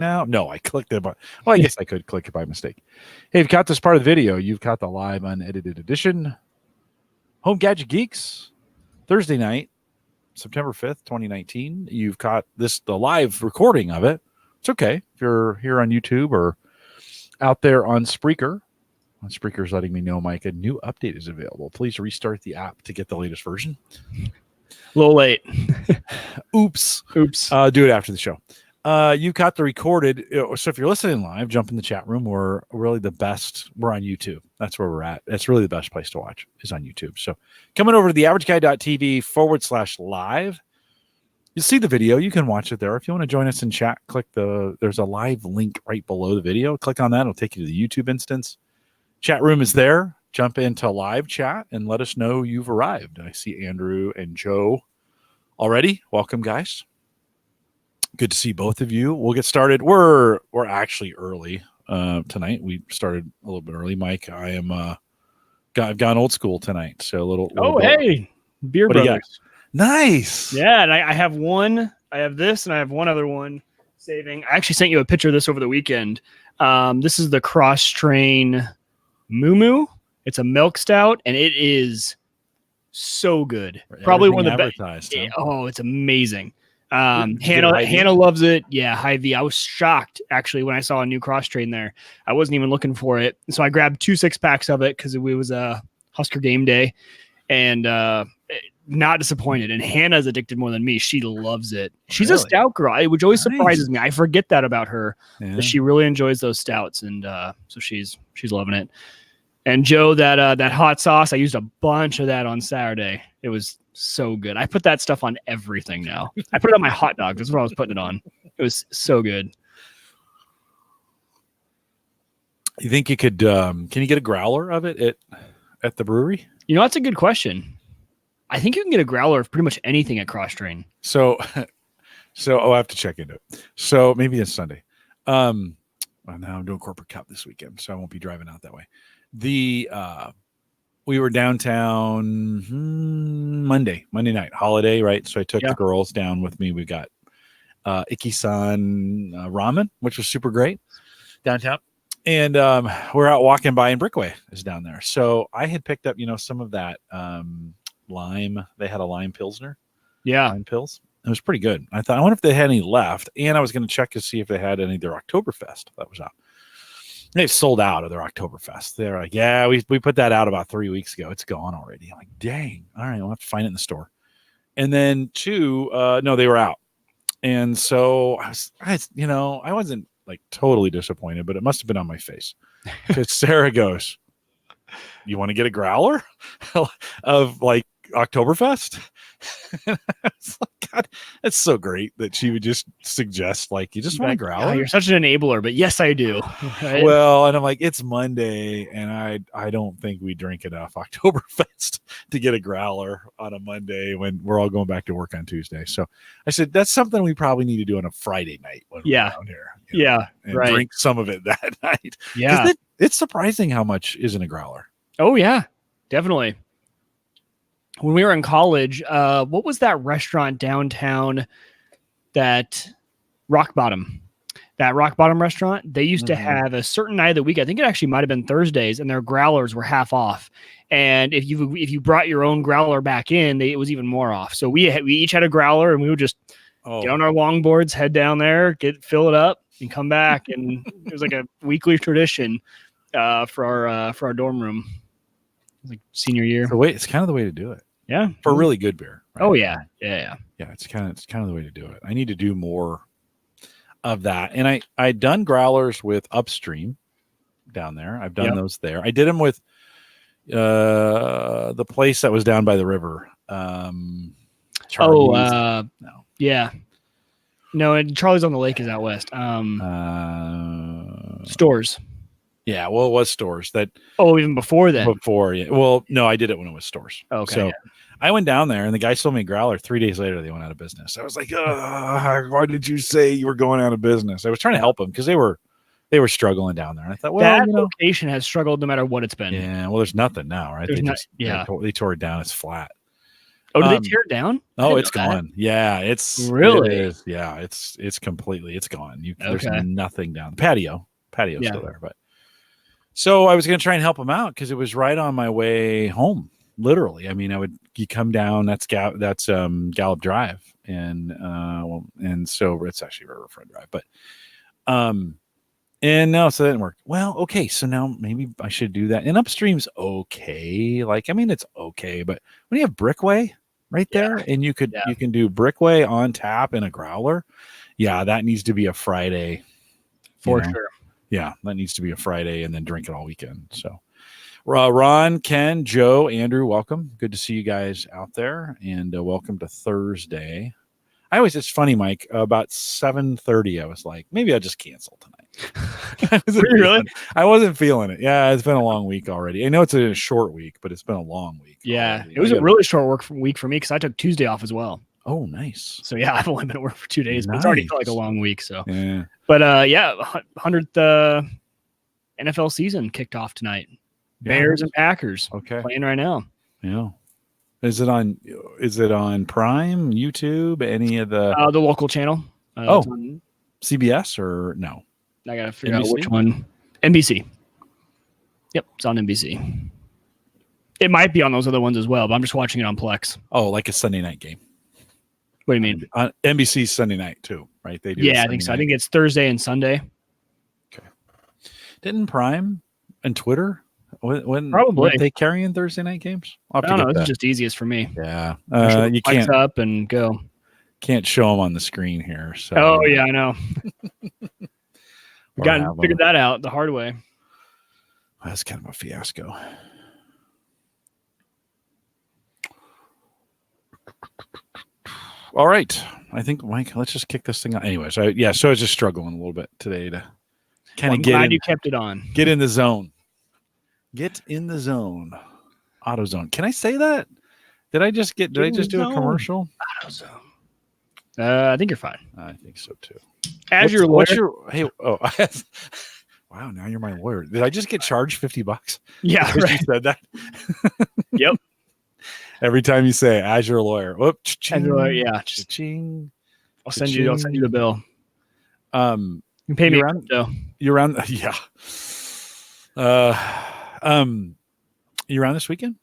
now? No, I clicked it. Well, I guess I could click it by mistake. Hey, if you caught this part of the video, you've got the live unedited edition. Home Gadget Geeks, Thursday night, September 5th, 2019. You've caught the live recording of it. It's okay if you're here on YouTube or out there on Spreaker. Spreaker's letting me know, Mike, a new update is available. Please restart the app to get the latest version. A little late. Oops. Do it after the show. You got the recorded. So if you're listening live, jump in the chat room. We're really the best. We're on YouTube. That's where we're at. That's really the best place to watch is on YouTube. So coming over to the averageguy.tv/live. You'll see the video. You can watch it there. If you want to join us in chat, there's a live link right below the video. Click on that. It'll take you to the YouTube instance. Chat room is there. Jump into live chat and let us know you've arrived. I see Andrew and Joe already. Welcome, guys. Good to see both of you. We'll get started. We're actually early tonight. We started a little bit early. Mike, I've gone old school tonight. So a little. Hey, Beer Brothers. Nice. Yeah, and I have one. I have this, and I have one other one saving. I actually sent you a picture of this over the weekend. This is the Cross Train Moo Moo. It's a milk stout, and it is so good. Probably one of the best. Oh, it's amazing. Hannah loves it. Yeah, Hy-Vee. I was shocked actually when I saw a new Cross Train there. I wasn't even looking for it, so I grabbed 2 6-packs of it because it was a Husker game day, and not disappointed. And Hannah's addicted more than me. She loves it. She's a stout girl, which always surprises me. I forget that about her. Yeah. But she really enjoys those stouts, and so she's loving it. And Joe, that hot sauce, I used a bunch of that on Saturday. It was so good. I put that stuff on everything now. I put it on my hot dogs. That's what I was putting it on. It was so good. You think you could? Can you get a growler of it at the brewery? You know, that's a good question. I think you can get a growler of pretty much anything at Cross Train. So I have to check into it. So maybe it's Sunday. Well, now I'm doing Corporate Cup this weekend, so I won't be driving out that way. We were downtown Monday night, holiday, right? So I took the girls down with me. We got Ikisan ramen, which was super great downtown. And we're out walking by, and Brickway is down there. So I had picked up, some of that lime. They had a lime pilsner. Yeah. Lime pills. It was pretty good. I thought, I wonder if they had any left. And I was going to check to see if they had any of their Oktoberfest that was out. They've sold out of their Oktoberfest. They're like, yeah, we put that out about 3 weeks ago. It's gone already. I'm like, dang. All right, we'll have to find it in the store. And then 2, no, they were out. And so I wasn't like totally disappointed, but it must have been on my face. Because Sarah goes, you want to get a growler of like Oktoberfest? It's like, God, that's so great that she would just suggest, like, you just want a growler? Oh, you're such an enabler, but yes, I do. Right? Well, and I'm like, it's Monday, and I don't think we drink enough Oktoberfest to get a growler on a Monday when we're all going back to work on Tuesday. So I said, that's something we probably need to do on a Friday night when we're down here. And drink some of it that night. Yeah. It's surprising how much is in a growler. Oh, yeah, definitely. When we were in college, what was that restaurant downtown? That Rock Bottom restaurant. They used to have a certain night of the week. I think it actually might have been Thursdays, and their growlers were half off. And if you brought your own growler back in, it was even more off. So we each had a growler, and we would just get on our longboards, head down there, fill it up, and come back. And it was like a weekly tradition for our dorm room. Like senior year. It's kind of the way to do it. Yeah. For really good beer. Right? Oh yeah. Yeah. It's kind of the way to do it. I need to do more of that. And I'd done growlers with Upstream down there. I've done those there. I did them with the place that was down by the river. Charlie's. No. Yeah. No, and Charlie's on the Lake is out west. Stores. Yeah, well, it was Stores. Even before then? Before, yeah. Well, no, I did it when it was Stores. Okay. So I went down there, and the guy sold me a growler. 3 days later, they went out of business. I was like, why did you say you were going out of business? I was trying to help them because they were struggling down there. And I thought, well, that location has struggled no matter what it's been. Yeah, well, there's nothing now, right? They tore it down. It's flat. Oh, did they tear it down? Oh, it's gone. Yeah, it Really? is. Yeah, it's completely, it's gone. There's Okay. nothing down. Patio's Yeah. still there, but so I was going to try and help him out because it was right on my way home. Literally, I mean, you come down. That's Gallup Drive, and so it's actually Riverfront Drive, but and no, so that didn't work. Well, okay, so now maybe I should do that. And upstream's okay. Like, I mean, it's okay, but when you have Brickway right there, and you can do Brickway on tap in a growler, yeah, that needs to be a Friday for sure. Yeah, that needs to be a Friday, and then drink it all weekend. So, Ron, Ken, Joe, Andrew, welcome. Good to see you guys out there, and welcome to Thursday. It's funny, Mike, about 7:30, I was like, maybe I'll just cancel tonight. I wasn't feeling it. Yeah, it's been a long week already. I know it's a short week, but it's been a long week. Yeah, already. it was a really short week for me because I took Tuesday off as well. Oh, nice. So yeah, I've only been at work for 2 days, but it's already felt like a long week. So yeah. But 100th NFL season kicked off tonight. Bears and Packers playing right now. Yeah. Is it on Prime, YouTube, any of the local channel? CBS or no? I gotta figure out which one. NBC. Yep, it's on NBC. It might be on those other ones as well, but I'm just watching it on Plex. Oh, like a Sunday night game. What do you mean? On NBC Sunday night too, right? They do. Yeah, I think so. I think it's Thursday and Sunday. Okay. Didn't Prime and Twitter when probably they carrying Thursday night games? I don't know. This is just easiest for me. Yeah, you can't up and go. Can't show them on the screen here. So. Oh yeah, I know. We got figured that out the hard way. Well, that's kind of a fiasco. All right, I think, Mike, let's just kick this thing out. Anyways, so I was just struggling a little bit today to kind of glad you kept it on. Get in the zone. Get in the zone. AutoZone. Can I say that? Did I just do a commercial? AutoZone. I think you're fine. I think so too. Wow, now you're my lawyer. Did I just get charged $50? Yeah, right. You said that. Yep. Every time you say as your lawyer, as your lawyer, yeah. Ching. I'll send you the bill. You can pay me around though. You're around, yeah. You around this weekend?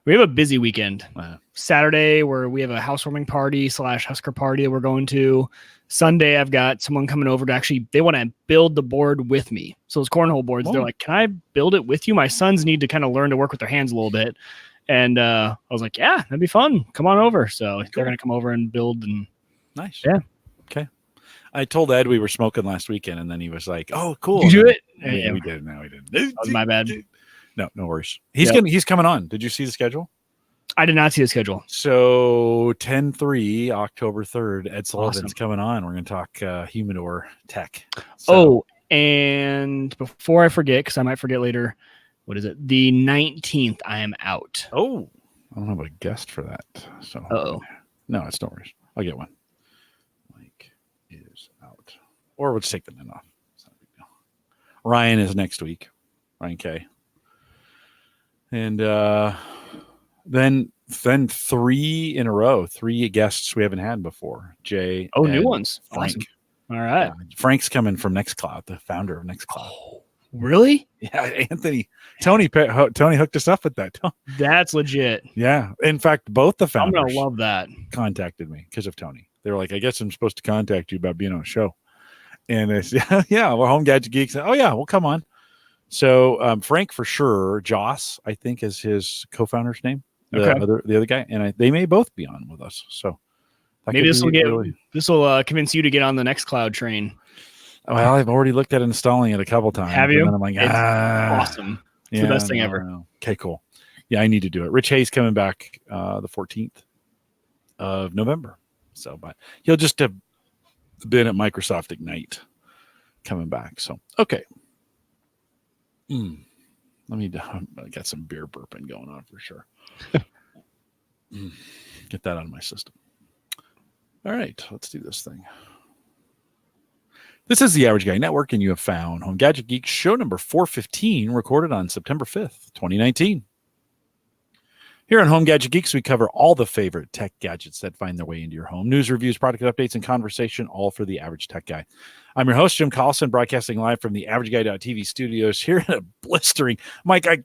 We have a busy weekend. Wow. Saturday, where we have a housewarming party / Husker party that we're going to. Sunday, I've got someone coming over to they want to build the board with me. So those cornhole boards, they're like, can I build it with you? My sons need to kind of learn to work with their hands a little bit. And I was like, yeah, that'd be fun. Come on over. So they're going to come over and build. And nice. Yeah. Okay. I told Ed we were smoking last weekend, and then he was like, oh, cool. Did you do it? Yeah, we did. No, we didn't. That was my bad. No worries. He's coming on. Did you see the schedule? I did not see the schedule. So 10/3, October 3rd, Ed Sullivan's coming on. We're going to talk humidor tech. So. And before I forget, because I might forget later, what is it? The 19th, I am out. Oh, I don't have a guest for that. So no, it's no worries. I'll get one. Mike is out. Or we'll just take the night off. It's not a big deal. Ryan is next week. Ryan K. And then 3 in a row, 3 guests we haven't had before. Jay. Oh, new ones. Frank. Awesome. All right. Frank's coming from Nextcloud, the founder of Nextcloud. Oh, really? Yeah, Anthony. Tony hooked us up with that. That's legit. Yeah. In fact, both the founders I'm going to love that. Contacted me because of Tony. They were like, I guess I'm supposed to contact you about being on a show. And they said, yeah, we're Home Gadget Geeks. Oh, yeah, we'll come on. So Frank for sure, Joss, I think is his co-founder's name. The other guy, and they may both be on with us. So maybe this will convince you to get on the Nextcloud train. Well, I've already looked at installing it a couple times. Have you? And I'm like, awesome. It's the best thing ever. Okay, cool. Yeah, I need to do it. Rich Hayes coming back the 14th of November. So, but he'll just have been at Microsoft Ignite coming back. So, okay. I got some beer burping going on for sure. Get that out of my system. All right, let's do this thing. This is the Average Guy Network, and you have found Home Gadget Geeks show number 415, recorded on September 5th, 2019. Here on Home Gadget Geeks, we cover all the favorite tech gadgets that find their way into your home. News, reviews, product updates, and conversation, all for the average tech guy. I'm your host, Jim Collison, broadcasting live from the AverageGuy.tv studios here in a blistering. Mike, I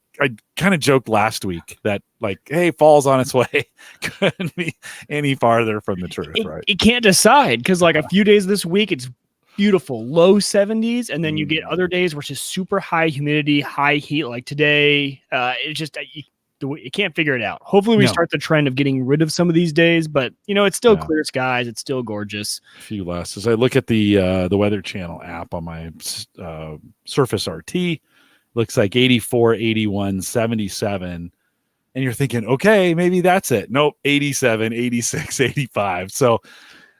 kind of joked last week that, like, hey, fall's on its way. Couldn't be any farther from the truth, right? You can't decide because, like, a few days this week, it's beautiful, low 70s, and then you get other days where it's just super high humidity, high heat, like today. It's just you can't figure it out. Hopefully we start the trend of getting rid of some of these days, but it's still clear skies. It's still gorgeous. A few less. As I look at the Weather Channel app on my Surface RT, looks like 84, 81, 77. And you're thinking, okay, maybe that's it. Nope, 87, 86, 85. So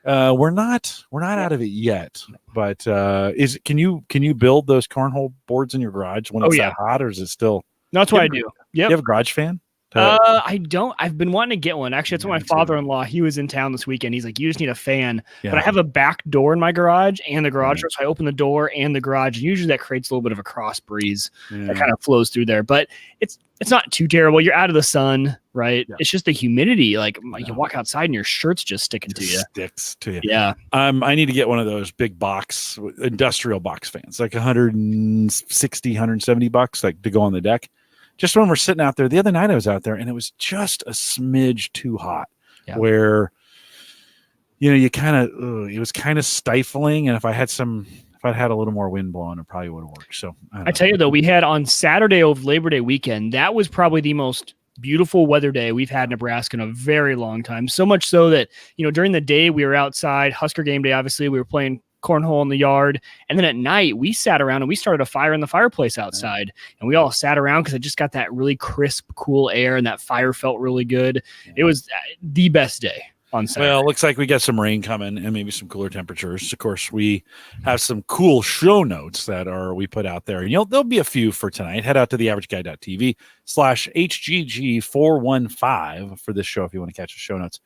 we're not out of it yet. But can you build those cornhole boards in your garage when it's that hot, or is it still? No, that's what I do. Yeah. You have a garage fan? I don't. I've been wanting to get one. Actually, that's what my father-in-law, he was in town this weekend. He's like, you just need a fan. Yeah. But I have a back door in my garage and the garage door. So I open the door and the garage. And usually that creates a little bit of a cross breeze that kind of flows through there. But it's not too terrible. You're out of the sun, right? Yeah. It's just the humidity. Like you walk outside and your shirt's just sticking to you. Sticks to you. Yeah. I need to get one of those big box, industrial box fans, like 160, 170 bucks, like to go on the deck. Just when we're sitting out there, the other night I was out there and it was just a smidge too hot where, you kind of, it was kind of stifling. And if I had a little more wind blowing, it probably would have worked. So I tell you though, we had on Saturday of Labor Day weekend, that was probably the most beautiful weather day we've had in Nebraska in a very long time. So much so that, during the day we were outside, Husker game day, obviously we were playing cornhole in the yard, and then at night we sat around and we started a fire in the fireplace outside, and we all sat around because it just got that really crisp, cool air, and that fire felt really good. It was the best day on Saturday. Well, it looks like we got some rain coming and maybe some cooler temperatures. Of course, we have some cool show notes that we put out there, and there'll be a few for tonight. Head out to the AverageGuy.tv/HGG415 for this show if you want to catch the show notes.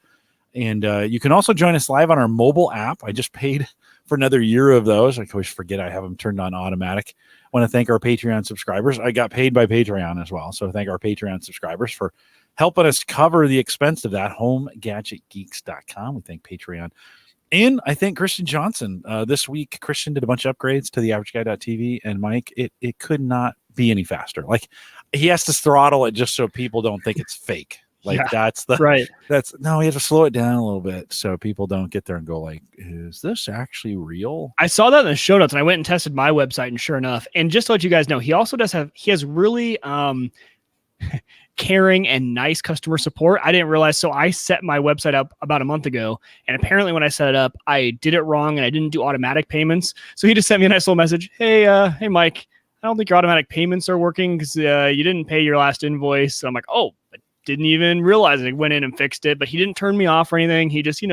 And you can also join us live on our mobile app. I just paid for another year of those. I always forget I have them turned on automatic. I want to thank our Patreon subscribers. I got paid by Patreon as well. So thank our Patreon subscribers for helping us cover the expense of that. HomeGadgetGeeks.com. We thank Patreon. And I thank Christian Johnson. This week, Christian did a bunch of upgrades to the AverageGuy.tv. And Mike, it could not be any faster. Like, he has to throttle it just so people don't think it's fake. Like that's the right. That's no, we have to slow it down a little bit so people don't get there and go like, is this actually real? I saw that in the show notes and I went and tested my website, and sure enough, and just to let you guys know, he also has really caring and nice customer support. I didn't realize. So I set my website up about a month ago, and apparently when I set it up, I did it wrong and I didn't do automatic payments. So he just sent me a nice little message. Hey, Mike, I don't think your automatic payments are working because you didn't pay your last invoice. So I'm like, oh, didn't even realize it. I went in and fixed it, but he didn't turn me off or anything. He just,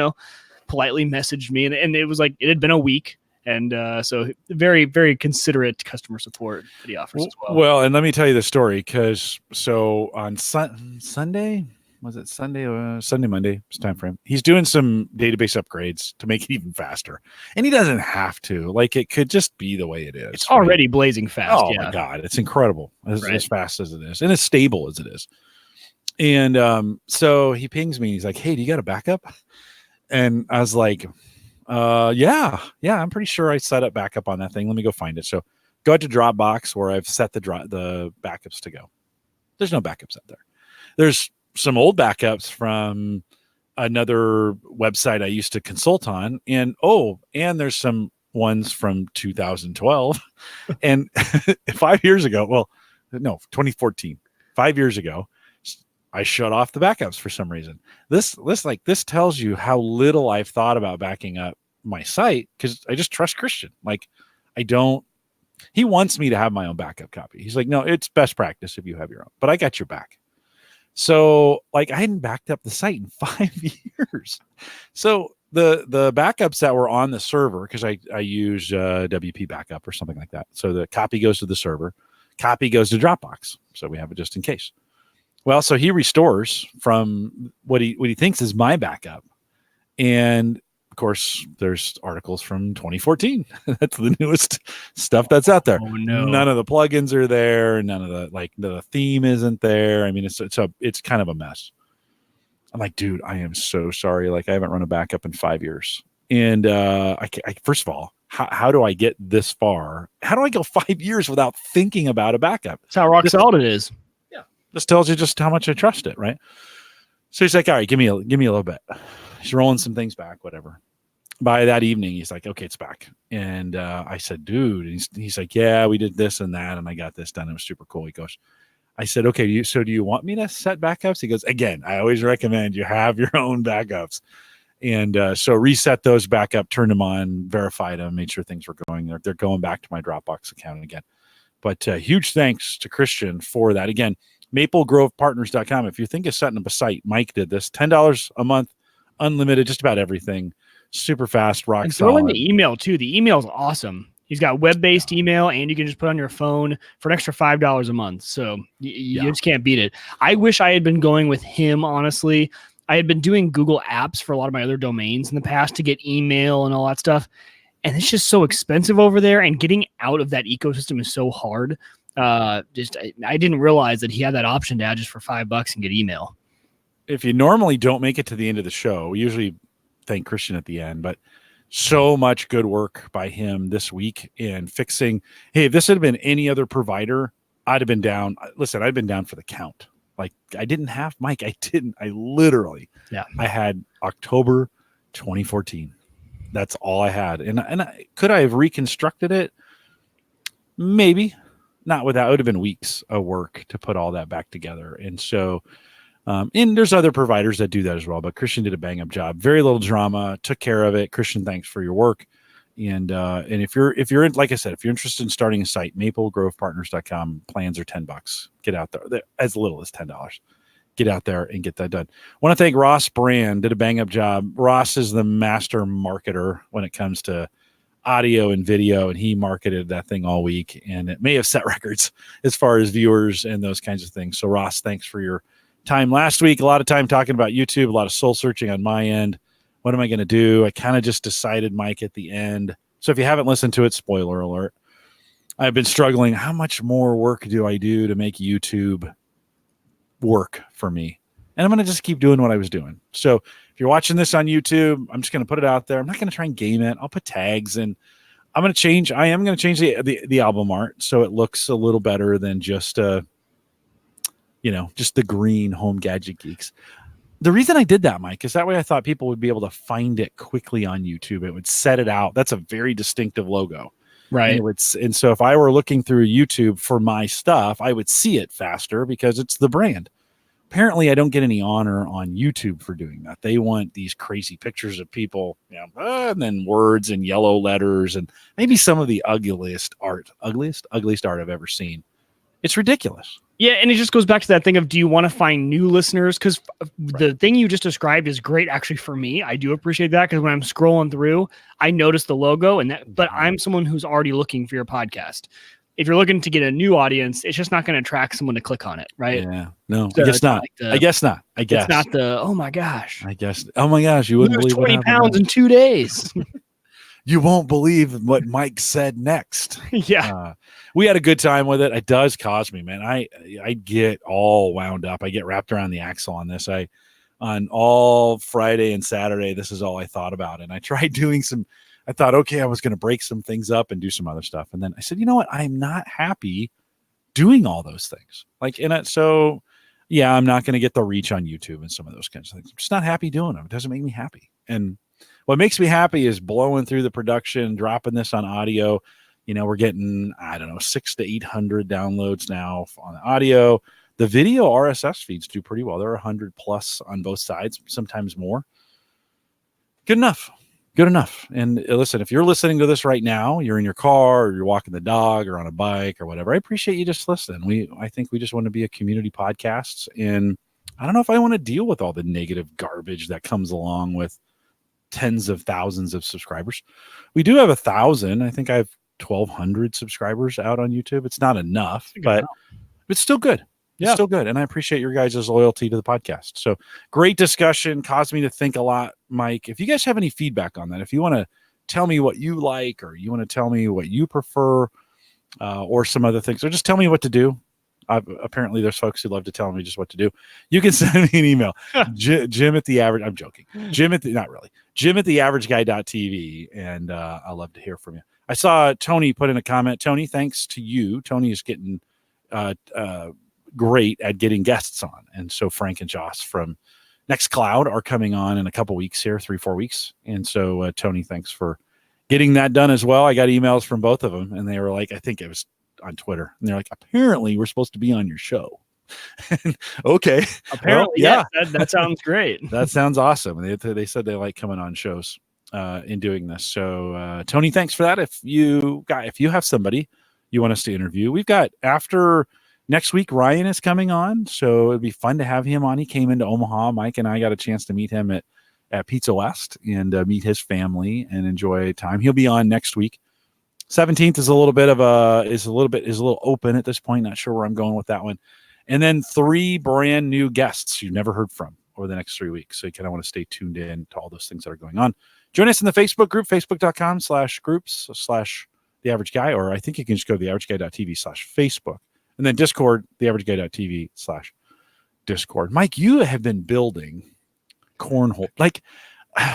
politely messaged me, and it was like, it had been a week. And so very, very considerate customer support that he offers as well. Well, and let me tell you the story, because so on Sunday, was it Sunday? Sunday, Monday, it's time frame. He's doing some database upgrades to make it even faster. And he doesn't have to. Like, it could just be the way it is. It's already blazing fast. Oh, my God. It's incredible as fast as it is. And as stable as it is. And so he pings me. He's like, hey, do you got a backup? And I was like, yeah, I'm pretty sure I set up backup on that thing. Let me go find it. So go out to Dropbox where I've set the backups to go. There's no backups out there. There's some old backups from another website I used to consult on. And there's some ones from 2012. And 5 years ago, 2014, 5 years ago, I shut off the backups for some reason. This tells you how little I've thought about backing up my site, because I just trust Christian. Like, he wants me to have my own backup copy. He's like, no, it's best practice if you have your own, but I got your back. So like, I hadn't backed up the site in 5 years. So the backups that were on the server, because I use WP backup or something like that. So the copy goes to the server, copy goes to Dropbox. So we have it just in case. Well, so he restores from what he thinks is my backup. And of course, there's articles from 2014. That's the newest stuff that's out there. Oh, no. None of the plugins are there. None of the theme isn't there. I mean, it's kind of a mess. I'm like, dude, I am so sorry. Like, I haven't run a backup in 5 years. And first of all, how do I get this far? How do I go 5 years without thinking about a backup? That's how rock solid it is. Yeah. This tells you just how much I trust it, right? So he's like, all right, give me a little bit. He's rolling some things back, whatever. By that evening, he's like, okay, it's back. And I said, dude, and he's like, yeah, we did this and that, and I got this done. It was super cool. He goes, I said, okay, so do you want me to set backups? He goes, again, I always recommend you have your own backups. And so reset those back up, turned them on, verified them, made sure things were going. They're going back to my Dropbox account again. But huge thanks to Christian for that. Again, maplegrovepartners.com. If you think of setting up a site, Mike did this. $10 a month, unlimited, just about everything. Super fast, rock and solid. throw in the email, too. The email is awesome. He's got web-based email, and you can just put it on your phone for an extra $5 a month. So you just can't beat it. I wish I had been going with him, honestly. I had been doing Google Apps for a lot of my other domains in the past to get email and all that stuff. And it's just so expensive over there. And getting out of that ecosystem is so hard. I didn't realize that he had that option to add just for $5 and get email. If you normally don't make it to the end of the show, we usually thank Christian at the end, but so much good work by him this week in fixing. Hey, if this had been any other provider, I'd have been down. Listen, I'd been down for the count. Like, I didn't have Mike. I literally, I had October 2014. That's all I had. And could I have reconstructed it? Maybe not without, it would have been weeks of work to put all that back together. And so, and there's other providers that do that as well, but Christian did a bang up job. Very little drama, took care of it. Christian, thanks for your work. And if you're in, like I said, if you're interested in starting a site, maplegrovepartners.com, plans are $10. Get out there. They're as little as $10. Get out there and get that done. I want to thank Ross Brand, did a bang up job. Ross is the master marketer when it comes to audio and video, and he marketed that thing all week, and it may have set records as far as viewers and those kinds of things. So Ross, thanks for your time last week. A lot of time talking about YouTube, a lot of soul searching on my end. What am I going to do? I kind of just decided, Mike, at the end. So if you haven't listened to it, spoiler alert, I've been struggling. How much more work do I do to make YouTube work for me? And I'm going to just keep doing what I was doing. So if you're watching this on YouTube, I'm just going to put it out there. I'm not going to try and game it. I'll put tags, and I am going to change the album art so it looks a little better than just just the green Home Gadget Geeks. The reason I did that, Mike, is that way I thought people would be able to find it quickly on YouTube. It would set it out. That's a very distinctive logo. Right. And so if I were looking through YouTube for my stuff, I would see it faster because it's the brand. Apparently, I don't get any honor on YouTube for doing that. They want these crazy pictures of people, and then words and yellow letters and maybe some of the ugliest art I've ever seen. It's ridiculous. Yeah, and it just goes back to that thing of, do you want to find new listeners? Because the thing you just described is great, actually, for me. I do appreciate that, because when I'm scrolling through, I notice the logo, but I'm someone who's already looking for your podcast. If you're looking to get a new audience, it's just not going to attract someone to click on it, right? Yeah, no, so I guess not. I guess not. It's not the, oh my gosh. I guess, oh my gosh, you wouldn't believe 20 pounds in 2 days. You won't believe what Mike said next. Yeah. We had a good time with it. It does cause me, man. I get all wound up. I get wrapped around the axle on this. On all Friday and Saturday, this is all I thought about. And I tried doing I thought, okay, I was going to break some things up and do some other stuff. And then I said, you know what? I'm not happy doing all those things. So yeah, I'm not going to get the reach on YouTube and some of those kinds of things. I'm just not happy doing them. It doesn't make me happy. And what makes me happy is blowing through the production, dropping this on audio. We're getting, 600 to 800 downloads now on the audio. The video RSS feeds do pretty well. They're 100 plus on both sides, sometimes more. Good enough. And listen, if you're listening to this right now, you're in your car or you're walking the dog or on a bike or whatever, I appreciate you just listening. I think we just want to be a community podcast. And I don't know if I want to deal with all the negative garbage that comes along with tens of thousands of subscribers. We do have 1,000. I think I have 1,200 subscribers out on YouTube. It's not enough, but it's still good. It's still good. And I appreciate your guys' loyalty to the podcast. So great discussion, caused me to think a lot, Mike. If you guys have any feedback on that, if you want to tell me what you like, or you want to tell me what you prefer, or some other things, or just tell me what to do. Apparently there's folks who love to tell me just what to do. You can send me an email. Jim at the average, I'm joking. Not really. Jim at the averageguy.tv. And I love to hear from you. I saw Tony put in a comment. Tony, thanks to you. Tony is getting great at getting guests on. And so Frank and Joss from Nextcloud are coming on in a couple weeks here, 3-4 weeks. And so Tony, thanks for getting that done as well. I got emails from both of them, and they were like, I think it was on Twitter, and they're like, apparently we're supposed to be on your show. Okay. Apparently, well, yeah, that sounds great. That sounds awesome. They said they like coming on shows in doing this. So Tony, thanks for that. If you have somebody you want us to interview, we've got after next week, Ryan is coming on. So it'd be fun to have him on. He came into Omaha. Mike and I got a chance to meet him at Pizza West and meet his family and enjoy time. He'll be on next week. 17th is a little open at this point. Not sure where I'm going with that one. And then 3 brand new guests you've never heard from over the next 3 weeks. So you kind of want to stay tuned in to all those things that are going on. Join us in the Facebook group, facebook.com/groups/The Average Guy, or I think you can just go to theaverageguy.tv/Facebook. And then Discord, theaverageguy.tv/Discord. Mike, you have been building cornhole. Like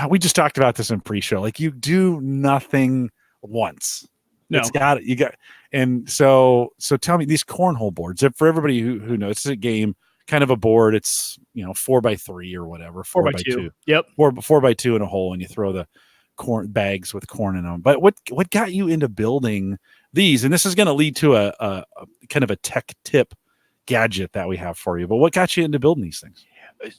we just talked about this in pre-show. Like you do nothing once. No. And so tell me these cornhole boards. For everybody who knows, it's a game, kind of a board. It's 4x3 or whatever, 4x2. Yep, 4x2 in a hole, and you throw the corn bags with corn in them. But what got you into building these? And this is going to lead to a kind of a tech tip gadget that we have for you. But what got you into building these things?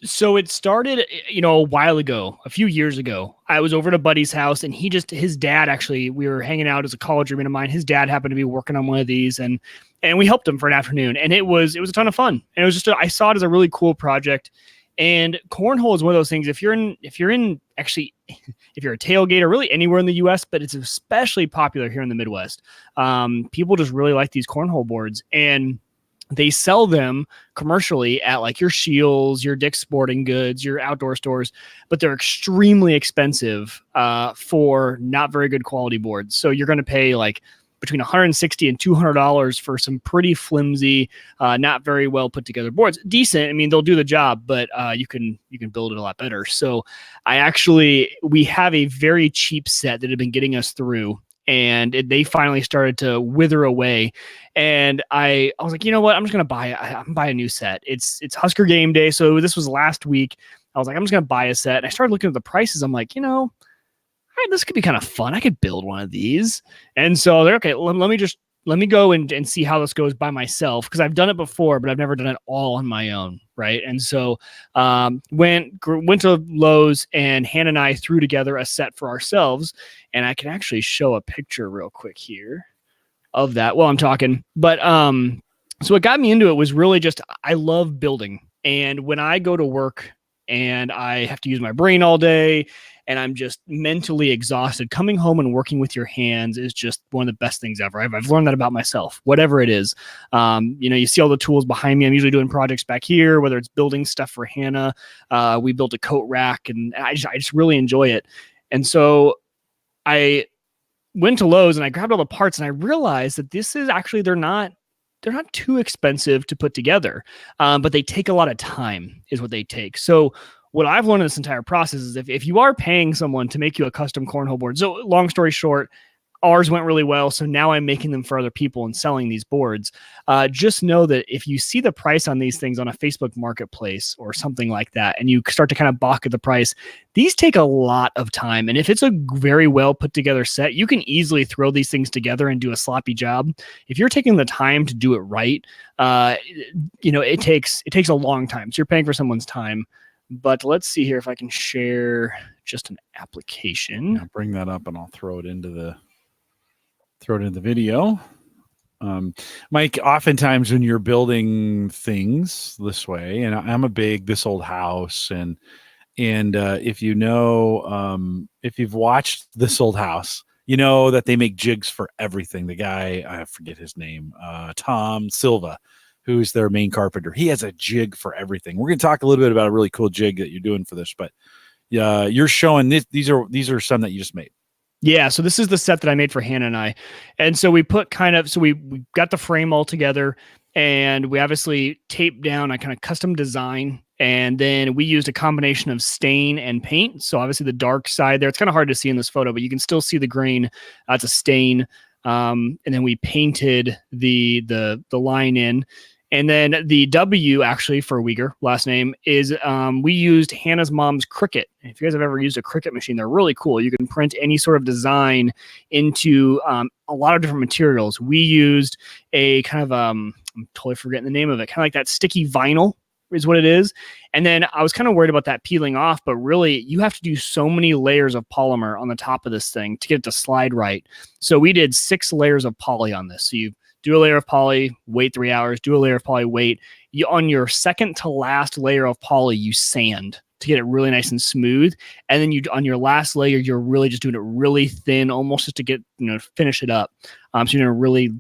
So it started, a while ago, a few years ago. I was over at a buddy's house, and his dad, actually, we were hanging out as a college roommate of mine. His dad happened to be working on one of these, and we helped him for an afternoon, and it was a ton of fun. And it was just, I saw it as a really cool project. And cornhole is one of those things. If you're a tailgater, really anywhere in the U.S., but it's especially popular here in the Midwest. People just really like these cornhole boards, and they sell them commercially at like your Scheels, your Dick's Sporting Goods, your outdoor stores, but they're extremely expensive for not very good quality boards. So you're going to pay like between $160 and $200 for some pretty flimsy, not very well put together boards. Decent. I mean, they'll do the job, but you can build it a lot better. So we have a very cheap set that had been getting us through, and they finally started to wither away. And I was like, you know what? I'm just going to buy a new set. It's Husker game day. So this was last week. I was like, I'm just going to buy a set. And I started looking at the prices. I'm like, this could be kind of fun. I could build one of these. And so they're okay. Let me go and see how this goes by myself, because I've done it before, but I've never done it all on my own. Right. And so went to Lowe's, and Hannah and I threw together a set for ourselves. And I can actually show a picture real quick here of that while I'm talking. But so what got me into it was really just, I love building. And when I go to work and I have to use my brain all day, and I'm just mentally exhausted, coming home and working with your hands is just one of the best things ever. I've learned that about myself, whatever it is. You see all the tools behind me. I'm usually doing projects back here, whether it's building stuff for Hannah. We built a coat rack, and I just really enjoy it. And so I went to Lowe's and I grabbed all the parts, and I realized that this is actually, they're not too expensive to put together, but they take a lot of time is what they take. So what I've learned in this entire process is if you are paying someone to make you a custom cornhole board, so long story short, ours went really well. So now I'm making them for other people and selling these boards. Just know that if you see the price on these things on a Facebook marketplace or something like that, and you start to kind of balk at the price, these take a lot of time. And if it's a very well put together set, you can easily throw these things together and do a sloppy job. If you're taking the time to do it right, it takes a long time. So you're paying for someone's time. But let's see here if I can share just an application. I'll bring that up and I'll throw it into the video. Mike, oftentimes when you're building things this way, and I'm a big This Old House, and if if you've watched This Old House, you know that they make jigs for everything. The guy, I forget his name, Tom Silva, who's their main carpenter. He has a jig for everything. We're going to talk a little bit about a really cool jig that you're doing for this, but you're showing this. These are some that you just made. Yeah, so this is the set that I made for Hannah and I. And so we put we got the frame all together, and we obviously taped down a kind of custom design, and then we used a combination of stain and paint. So obviously the dark side there, it's kind of hard to see in this photo, but you can still see the grain. It's a stain. And then we painted the line in. And then the W, actually, for Uyghur, last name, is we used Hannah's mom's Cricut. If you guys have ever used a Cricut machine, they're really cool. You can print any sort of design into a lot of different materials. We used a kind of, I'm totally forgetting the name of it, kind of like that sticky vinyl is what it is. And then I was kind of worried about that peeling off, but really you have to do so many layers of polymer on the top of this thing to get it to slide right. So we did 6 layers of poly on this. So you do a layer of poly, wait 3 hours, do a layer of poly, wait. On your second to last layer of poly, you sand to get it really nice and smooth. And then on your last layer, you're really just doing it really thin, almost just to get, finish it up. So you're doing a really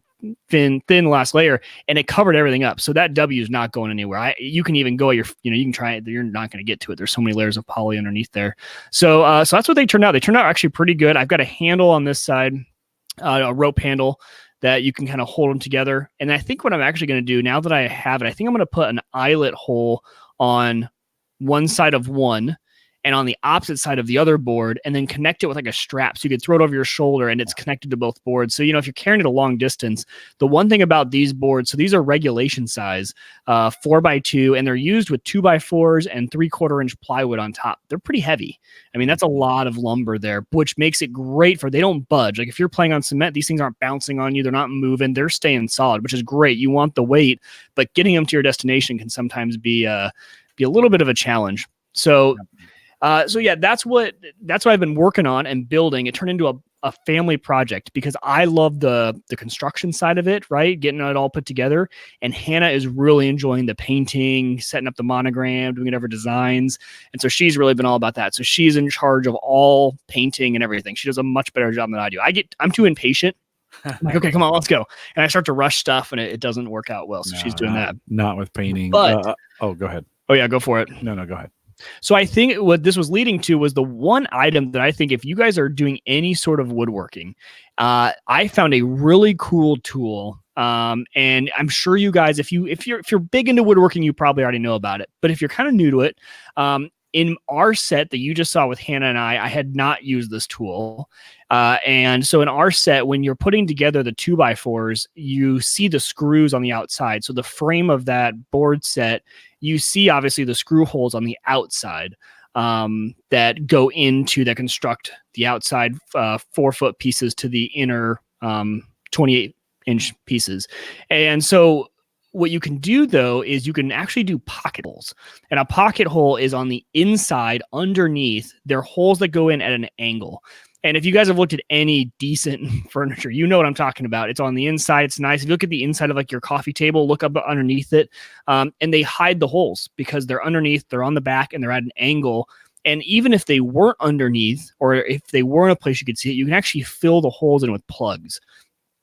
thin last layer, and it covered everything up. So that W is not going anywhere. You can even go you can try it. You're not going to get to it. There's so many layers of poly underneath there. So that's what they turned out. They turned out actually pretty good. I've got a handle on this side, a rope handle that you can kind of hold them together. And I think what I'm actually going to do now that I have it, I think I'm going to put an eyelet hole on one side of one and on the opposite side of the other board, and then connect it with like a strap. So you could throw it over your shoulder and it's connected to both boards. So, if you're carrying it a long distance, the one thing about these boards, so these are regulation size, 4x2, and they're used with 2x4s and 3/4 inch plywood on top. They're pretty heavy. I mean, that's a lot of lumber there, which makes it great for, they don't budge. Like if you're playing on cement, these things aren't bouncing on you. They're not moving. They're staying solid, which is great. You want the weight, but getting them to your destination can sometimes be a little bit of a challenge. So yeah, that's what I've been working on and building. It turned into a family project because I love the construction side of it, right? Getting it all put together. And Hannah is really enjoying the painting, setting up the monogram, doing whatever designs. And so she's really been all about that. So she's in charge of all painting and everything. She does a much better job than I do. I'm too impatient. I'm like, okay, come on, let's go. And I start to rush stuff and it doesn't work out well. So she's doing that. Not with painting. But go ahead. Oh yeah, go for it. No, go ahead. So I think what this was leading to was the one item that I think if you guys are doing any sort of woodworking, I found a really cool tool. And I'm sure you guys, if you're big into woodworking, you probably already know about it. But if you're kind of new to it, in our set that you just saw with Hannah and I had not used this tool. And so in our set, when you're putting together the 2x4s, you see the screws on the outside. So the frame of that board set, you see obviously the screw holes on the outside that go into, that construct the outside 4-foot pieces to the inner 28-inch pieces. And so what you can do, though, is you can actually do pocket holes. And a pocket hole is on the inside underneath. They're holes that go in at an angle. And if you guys have looked at any decent furniture, you know what I'm talking about. It's on the inside. It's nice. If you look at the inside of like your coffee table, look up underneath it. And they hide the holes because they're underneath, they're on the back, and they're at an angle. And even if they weren't underneath, or if they weren't a place you could see it, you can actually fill the holes in with plugs.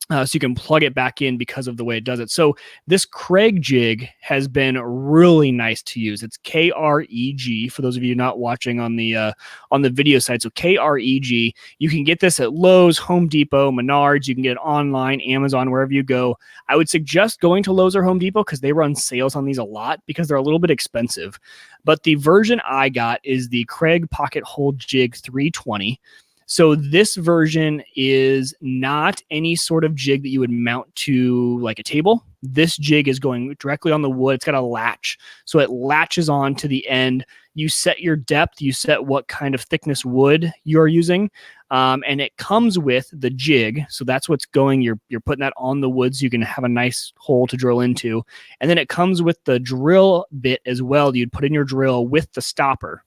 So you can plug it back in because of the way it does it. So this Kreg jig has been really nice to use. It's KREG for those of you not watching on the video side. So KREG, you can get this at Lowe's, Home Depot, Menards. You can get it online, Amazon, wherever you go. I would suggest going to Lowe's or Home Depot because they run sales on these a lot because they're a little bit expensive. But the version I got is the Kreg Pocket Hole Jig 320. So this version is not any sort of jig that you would mount to like a table. This jig is going directly on the wood. It's got a latch. So it latches on to the end. You set your depth. You set what kind of thickness wood you're using. And it comes with the jig. So that's what's going. You're putting that on the wood so you can have a nice hole to drill into. And then it comes with the drill bit as well. You'd put in your drill with the stopper.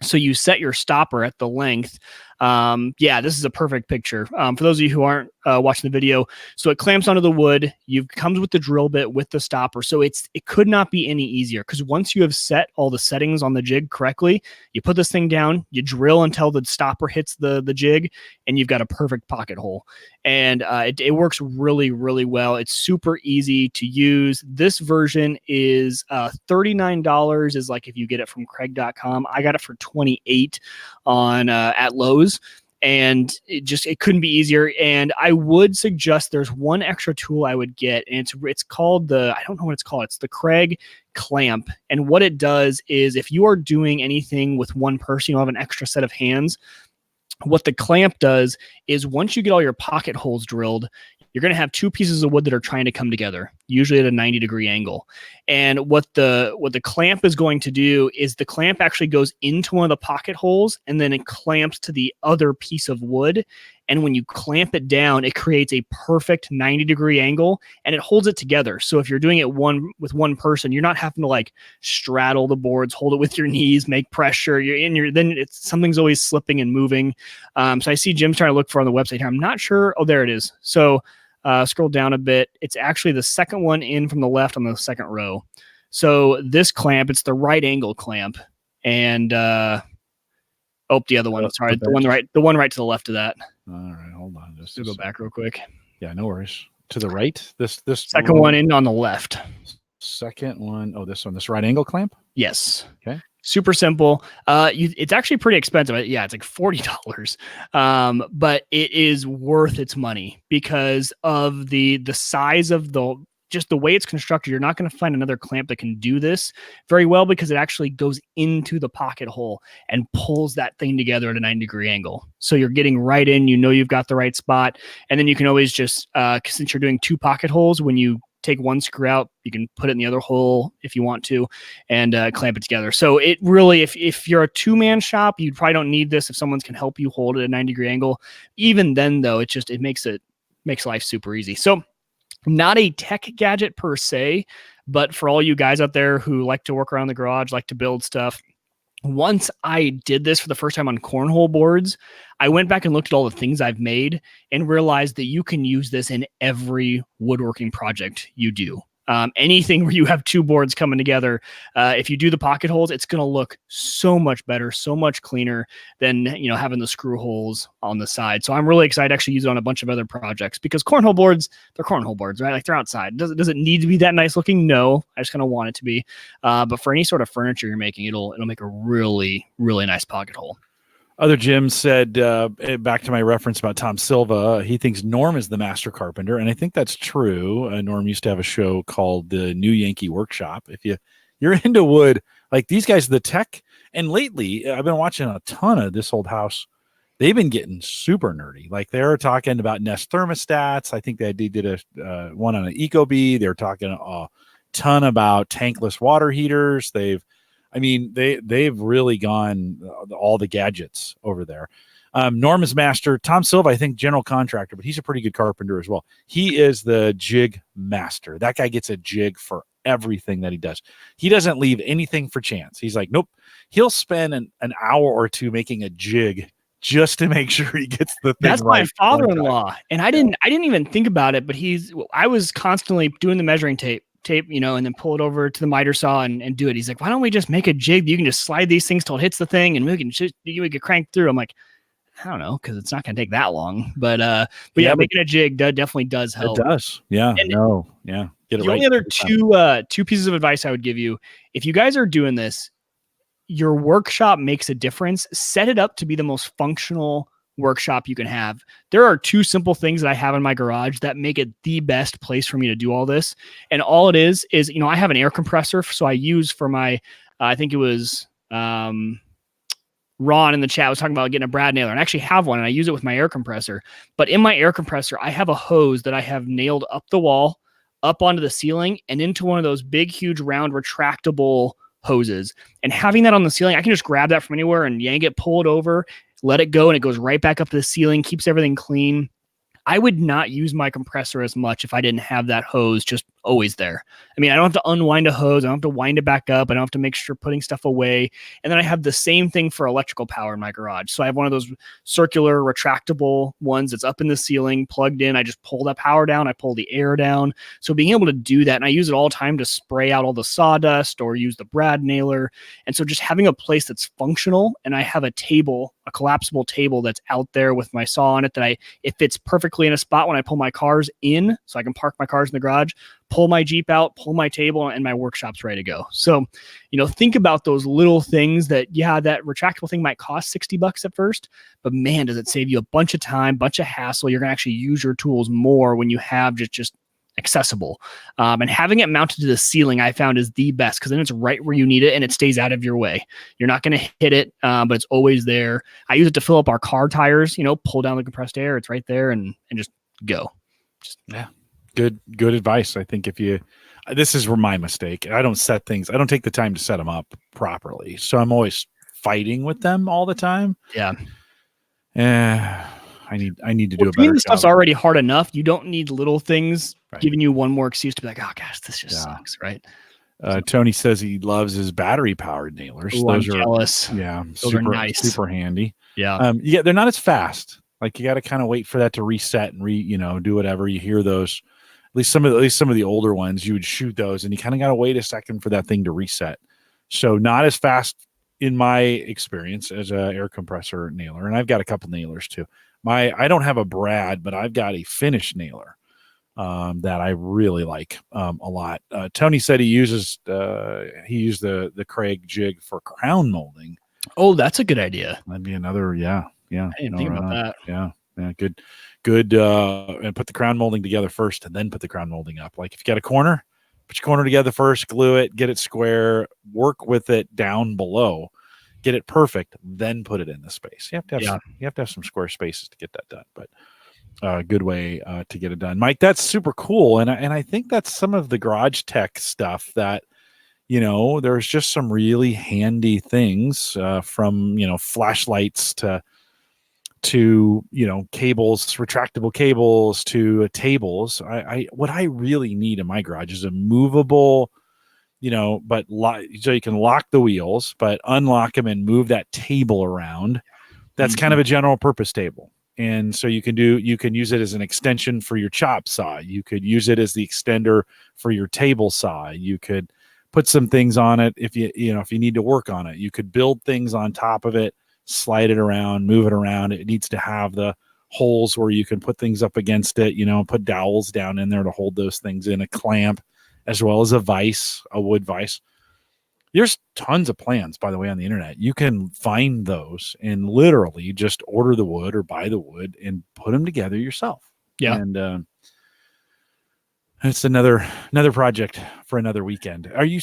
So you set your stopper at the length Yeah, this is a perfect picture. For those of you who aren't watching the video, so it clamps onto the wood. Comes with the drill bit with the stopper. So it could not be any easier, because once you have set all the settings on the jig correctly, you put this thing down, you drill until the stopper hits the jig, and you've got a perfect pocket hole. And it works really, really well. It's super easy to use. This version is $39 is like if you get it from Craig.com. I got it for $28 on at Lowe's. And it couldn't be easier. And I would suggest there's one extra tool I would get, and it's called I don't know what it's called. It's the Craig clamp. And what it does is, if you are doing anything with one person, you'll have an extra set of hands. What the clamp does is, once you get all your pocket holes drilled, you're going to have two pieces of wood that are trying to come together, usually at a 90-degree angle. And what the clamp is going to do is, the clamp actually goes into one of the pocket holes, and then it clamps to the other piece of wood. And when you clamp it down, it creates a perfect 90-degree angle, and it holds it together. So if you're doing it with one person, you're not having to like straddle the boards, hold it with your knees, make pressure. Something's always slipping and moving. So I see Jim's trying to look for on the website here. I'm not sure. Oh, there it is. So scroll down a bit. It's actually the second one in from the left on the second row. So this clamp, it's the right angle clamp. And the other one. Sorry, the one right to the left of that. All right, hold on. Just go back real quick. Yeah, no worries. To the right. This second one in on the left. Second one. Oh, this one. This right angle clamp. Yes. Okay. Super simple. It's actually pretty expensive. Yeah, it's like $40. But it is worth its money because of the size of just the way it's constructed. You're not going to find another clamp that can do this very well, because it actually goes into the pocket hole and pulls that thing together at a 90-degree angle. So you're getting right in, you've got the right spot. And then you can always just, since you're doing two pocket holes, when you take one screw out, you can put it in the other hole if you want to, and clamp it together. So it really, if you're a two-man shop, you probably don't need this if someone can help you hold it at a 90-degree angle. Even then, though, it makes life super easy. So not a tech gadget per se, but for all you guys out there who like to work around the garage, like to build stuff, once I did this for the first time on cornhole boards, I went back and looked at all the things I've made and realized that you can use this in every woodworking project you do. Anything where you have two boards coming together, if you do the pocket holes, it's going to look so much better, so much cleaner than having the screw holes on the side. So I'm really excited to actually use it on a bunch of other projects, because cornhole boards, they're cornhole boards, right? Like, they're outside. Does it need to be that nice looking? No, I just kind of want it to be. But for any sort of furniture you're making, it'll make a really, really nice pocket hole. Other Jim said, back to my reference about Tom Silva, he thinks Norm is the master carpenter, and I think that's true. Norm used to have a show called the New Yankee Workshop. If you're into wood, like these guys, the tech, and lately I've been watching a ton of This Old House. They've been getting super nerdy. Like, they're talking about Nest thermostats. I think they did a one on an Ecobee. They're talking a ton about tankless water heaters. They've really gone all the gadgets over there. Norm is master. Tom Silva, I think, general contractor, but he's a pretty good carpenter as well. He is the jig master. That guy gets a jig for everything that he does. He doesn't leave anything for chance. He's like, nope. He'll spend an hour or two making a jig just to make sure he gets the thing. That's right. My father-in-law. And I didn't even think about it, but I was constantly doing the measuring tape, and then pull it over to the miter saw and do it. He's like, why don't we just make a jig? You can just slide these things till it hits the thing, and we can crank through. I'm like, I don't know, because it's not going to take that long. But yeah, making a jig definitely does help. It does. Yeah. And yeah. Get it the right. only other two pieces of advice I would give you, if you guys are doing this, your workshop makes a difference. Set it up to be the most functional workshop you can have. There are two simple things that I have in my garage that make it the best place for me to do all this. And all it is I have an air compressor. So I use for my, I think it was Ron in the chat was talking about getting a brad nailer, and I actually have one, and I use it with my air compressor. But in my air compressor, I have a hose that I have nailed up the wall, up onto the ceiling, and into one of those big, huge, round, retractable hoses. And having that on the ceiling, I can just grab that from anywhere and yank it, pull it over, let it go, and it goes right back up to the ceiling, keeps everything clean. I would not use my compressor as much if I didn't have that hose just always there. I mean, I don't have to unwind a hose. I don't have to wind it back up. I don't have to make sure putting stuff away. And then I have the same thing for electrical power in my garage. So I have one of those circular retractable ones that's up in the ceiling, plugged in. I just pull that power down. I pull the air down. So being able to do that, and I use it all the time to spray out all the sawdust or use the brad nailer. And so just having a place that's functional, and I have a table, a collapsible table that's out there with my saw on it that it fits perfectly in a spot when I pull my cars in, so I can park my cars in the garage, pull my Jeep out, pull my table, and my workshop's ready to go. So, think about those little things that, yeah, that retractable thing might cost $60 at first, but man, does it save you a bunch of time, bunch of hassle. You're going to actually use your tools more when you have just accessible. And having it mounted to the ceiling, I found, is the best, because then it's right where you need it and it stays out of your way. You're not going to hit it, but it's always there. I use it to fill up our car tires, pull down the compressed air. It's right there and just go. Yeah. Good advice. I think this is my mistake. I don't take the time to set them up properly. So I'm always fighting with them all the time. Yeah. I need to do a better job. The stuff's already hard enough. You don't need little things giving you one more excuse to be like, oh gosh, this just sucks, right? Tony says he loves his battery powered nailers. Ooh, those I'm jealous. Yeah, those are nice, super handy. Yeah, they're not as fast. Like, you got to kind of wait for that to reset and do whatever. You hear those. At least some of the older ones, you would shoot those, and you kind of got to wait a second for that thing to reset. So not as fast in my experience as a air compressor nailer, and I've got a couple nailers too. I don't have a brad, but I've got a finish nailer that I really like a lot. Tony said he used the Craig jig for crown molding. Oh, that's a good idea. That'd be another, yeah. I didn't think about that. Yeah, good. And put the crown molding together first, and then put the crown molding up. Like, if you got a corner, put your corner together first, glue it, get it square, work with it down below, get it perfect, then put it in the space. You have to have some square spaces to get that done. But good way to get it done, Mike. That's super cool, and I think that's some of the garage tech stuff that, there's just some really handy things from flashlights to cables, retractable cables, to tables. What I really need in my garage is a movable, but so you can lock the wheels, but unlock them and move that table around. That's kind of a general purpose table. And so you can use it as an extension for your chop saw. You could use it as the extender for your table saw. You could put some things on it if you need to work on it. You could build things on top of it, slide it around, move it around. It needs to have the holes where you can put things up against it, put dowels down in there to hold those things in, a clamp, as well as a wood vise. There's tons of plans, by the way, on the internet. You can find those and literally just order the wood or buy the wood and put them together yourself. Yeah. And it's another project for another weekend. Are you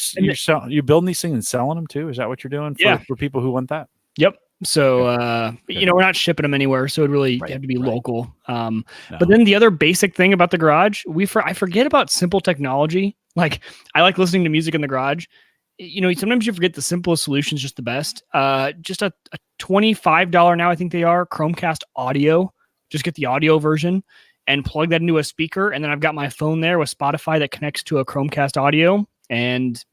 building these things and selling them too? Is that what you're doing for people who want that? Yep. So, we're not shipping them anywhere, so it really have to be local. No. But then the other basic thing about the garage, I forget about simple technology. Like, I like listening to music in the garage. Sometimes you forget the simplest solution is just the best. Just a $25 now, I think they are, Chromecast audio. Just get the audio version and plug that into a speaker. And then I've got my phone there with Spotify that connects to a Chromecast audio, and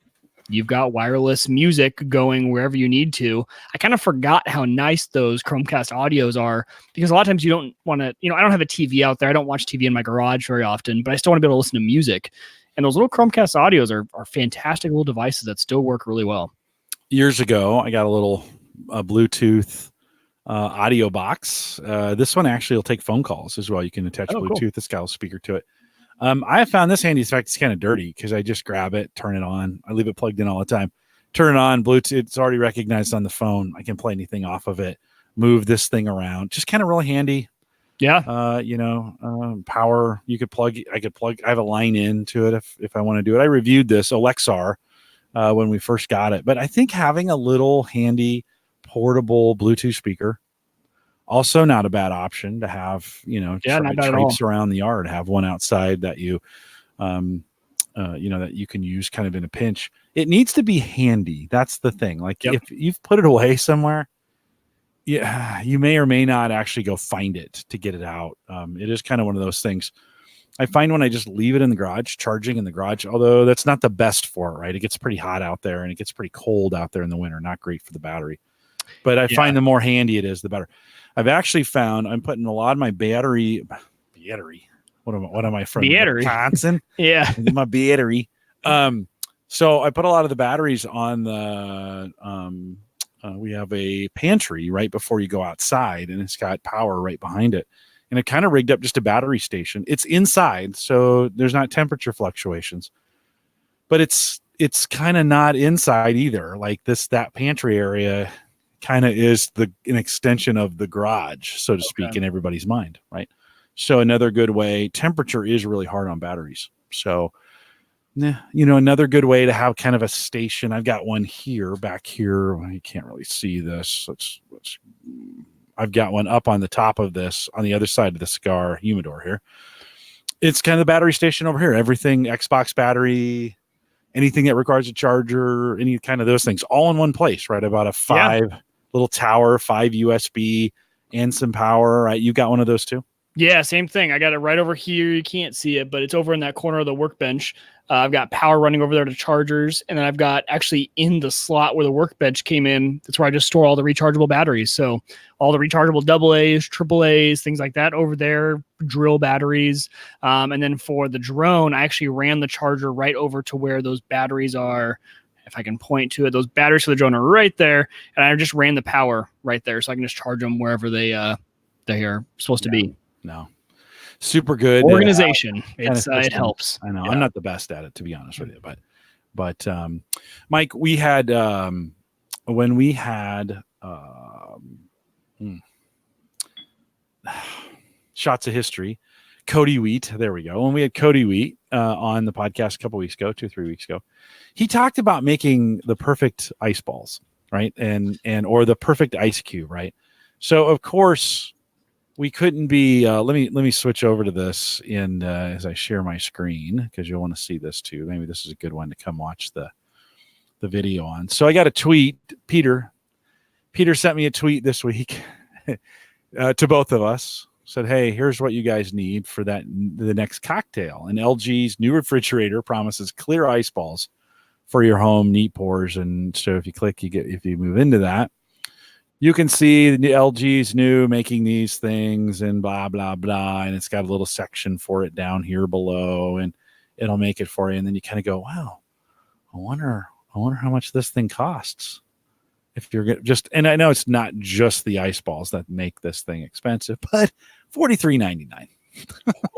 you've got wireless music going wherever you need to. I kind of forgot how nice those Chromecast audios are, because a lot of times you don't want to, I don't have a TV out there. I don't watch TV in my garage very often, but I still want to be able to listen to music. And those little Chromecast audios are fantastic little devices that still work really well. Years ago, I got a little Bluetooth audio box. This one actually will take phone calls as well. You can attach Bluetooth. Cool. This guy will speaker to it. I have found this handy. In fact, it's kind of dirty because I just grab it, turn it on. I leave it plugged in all the time. Turn it on, Bluetooth. It's already recognized on the phone. I can play anything off of it. Move this thing around. Just kind of really handy. Yeah. Power. I have a line into it if I want to do it. I reviewed this Alexar when we first got it, but I think having a little handy portable Bluetooth speaker, also not a bad option to have, traipse around the yard, have one outside that that you can use kind of in a pinch. It needs to be handy. That's the thing. Like, if you've put it away somewhere, you may or may not actually go find it to get it out. It is kind of one of those things. I find when I just leave it in the garage, charging in the garage, although that's not the best for it, right? It gets pretty hot out there and it gets pretty cold out there in the winter. Not great for the battery. But I find the more handy it is, the better. I've actually found I'm putting a lot of my battery. What am I from? Battery. Wisconsin? Yeah. My battery. So I put a lot of the batteries on the. We have a pantry right before you go outside, and it's got power right behind it. And it kind of rigged up just a battery station. It's inside, so there's not temperature fluctuations. But it's kind of not inside either. Like that pantry area kind of is an extension of the garage, so to speak, in everybody's mind, right? So another good way, temperature is really hard on batteries. So, another good way to have kind of a station. I've got one back here. You can't really see this. I've got one up on the top of this, on the other side of the cigar humidor here. It's kind of the battery station over here. Everything, Xbox battery, anything that requires a charger, any kind of those things, all in one place, right? About a 5 little tower, 5 USB and some power, right? You got one of those too? Yeah, same thing. I got it right over here. You can't see it, but it's over in that corner of the workbench. I've got power running over there to chargers, and then I've got actually in the slot where the workbench came in, that's where I just store all the rechargeable batteries. So all the rechargeable AA's, AAA's, things like that over there, drill batteries. And then for the drone, I actually ran the charger right over to where those batteries are. If I can point to it, those batteries for the drone are right there, and I just ran the power right there, so I can just charge them wherever they are supposed to be. No, super good organization. It helps. I know I'm not the best at it, to be honest with you, but Mike, we had when we had shots of history, Cody Wheat. There we go. When we had Cody Wheat on the podcast a couple weeks ago, 2-3 weeks ago, he talked about making the perfect ice balls, right? And or the perfect ice cube, right? So of course we couldn't be. Let me switch over to this as I share my screen, because you'll want to see this too. Maybe this is a good one to come watch the video on. So I got a tweet. Peter sent me a tweet this week to both of us. Said, hey, here's what you guys need for the next cocktail. And LG's new refrigerator promises clear ice balls for your home, neat pours. And so if you move into that, you can see the LG's new making these things and blah, blah, blah. And it's got a little section for it down here below, and it'll make it for you. And then you kind of go, wow, I wonder how much this thing costs. If you're and I know it's not just the ice balls that make this thing expensive, but $43.99.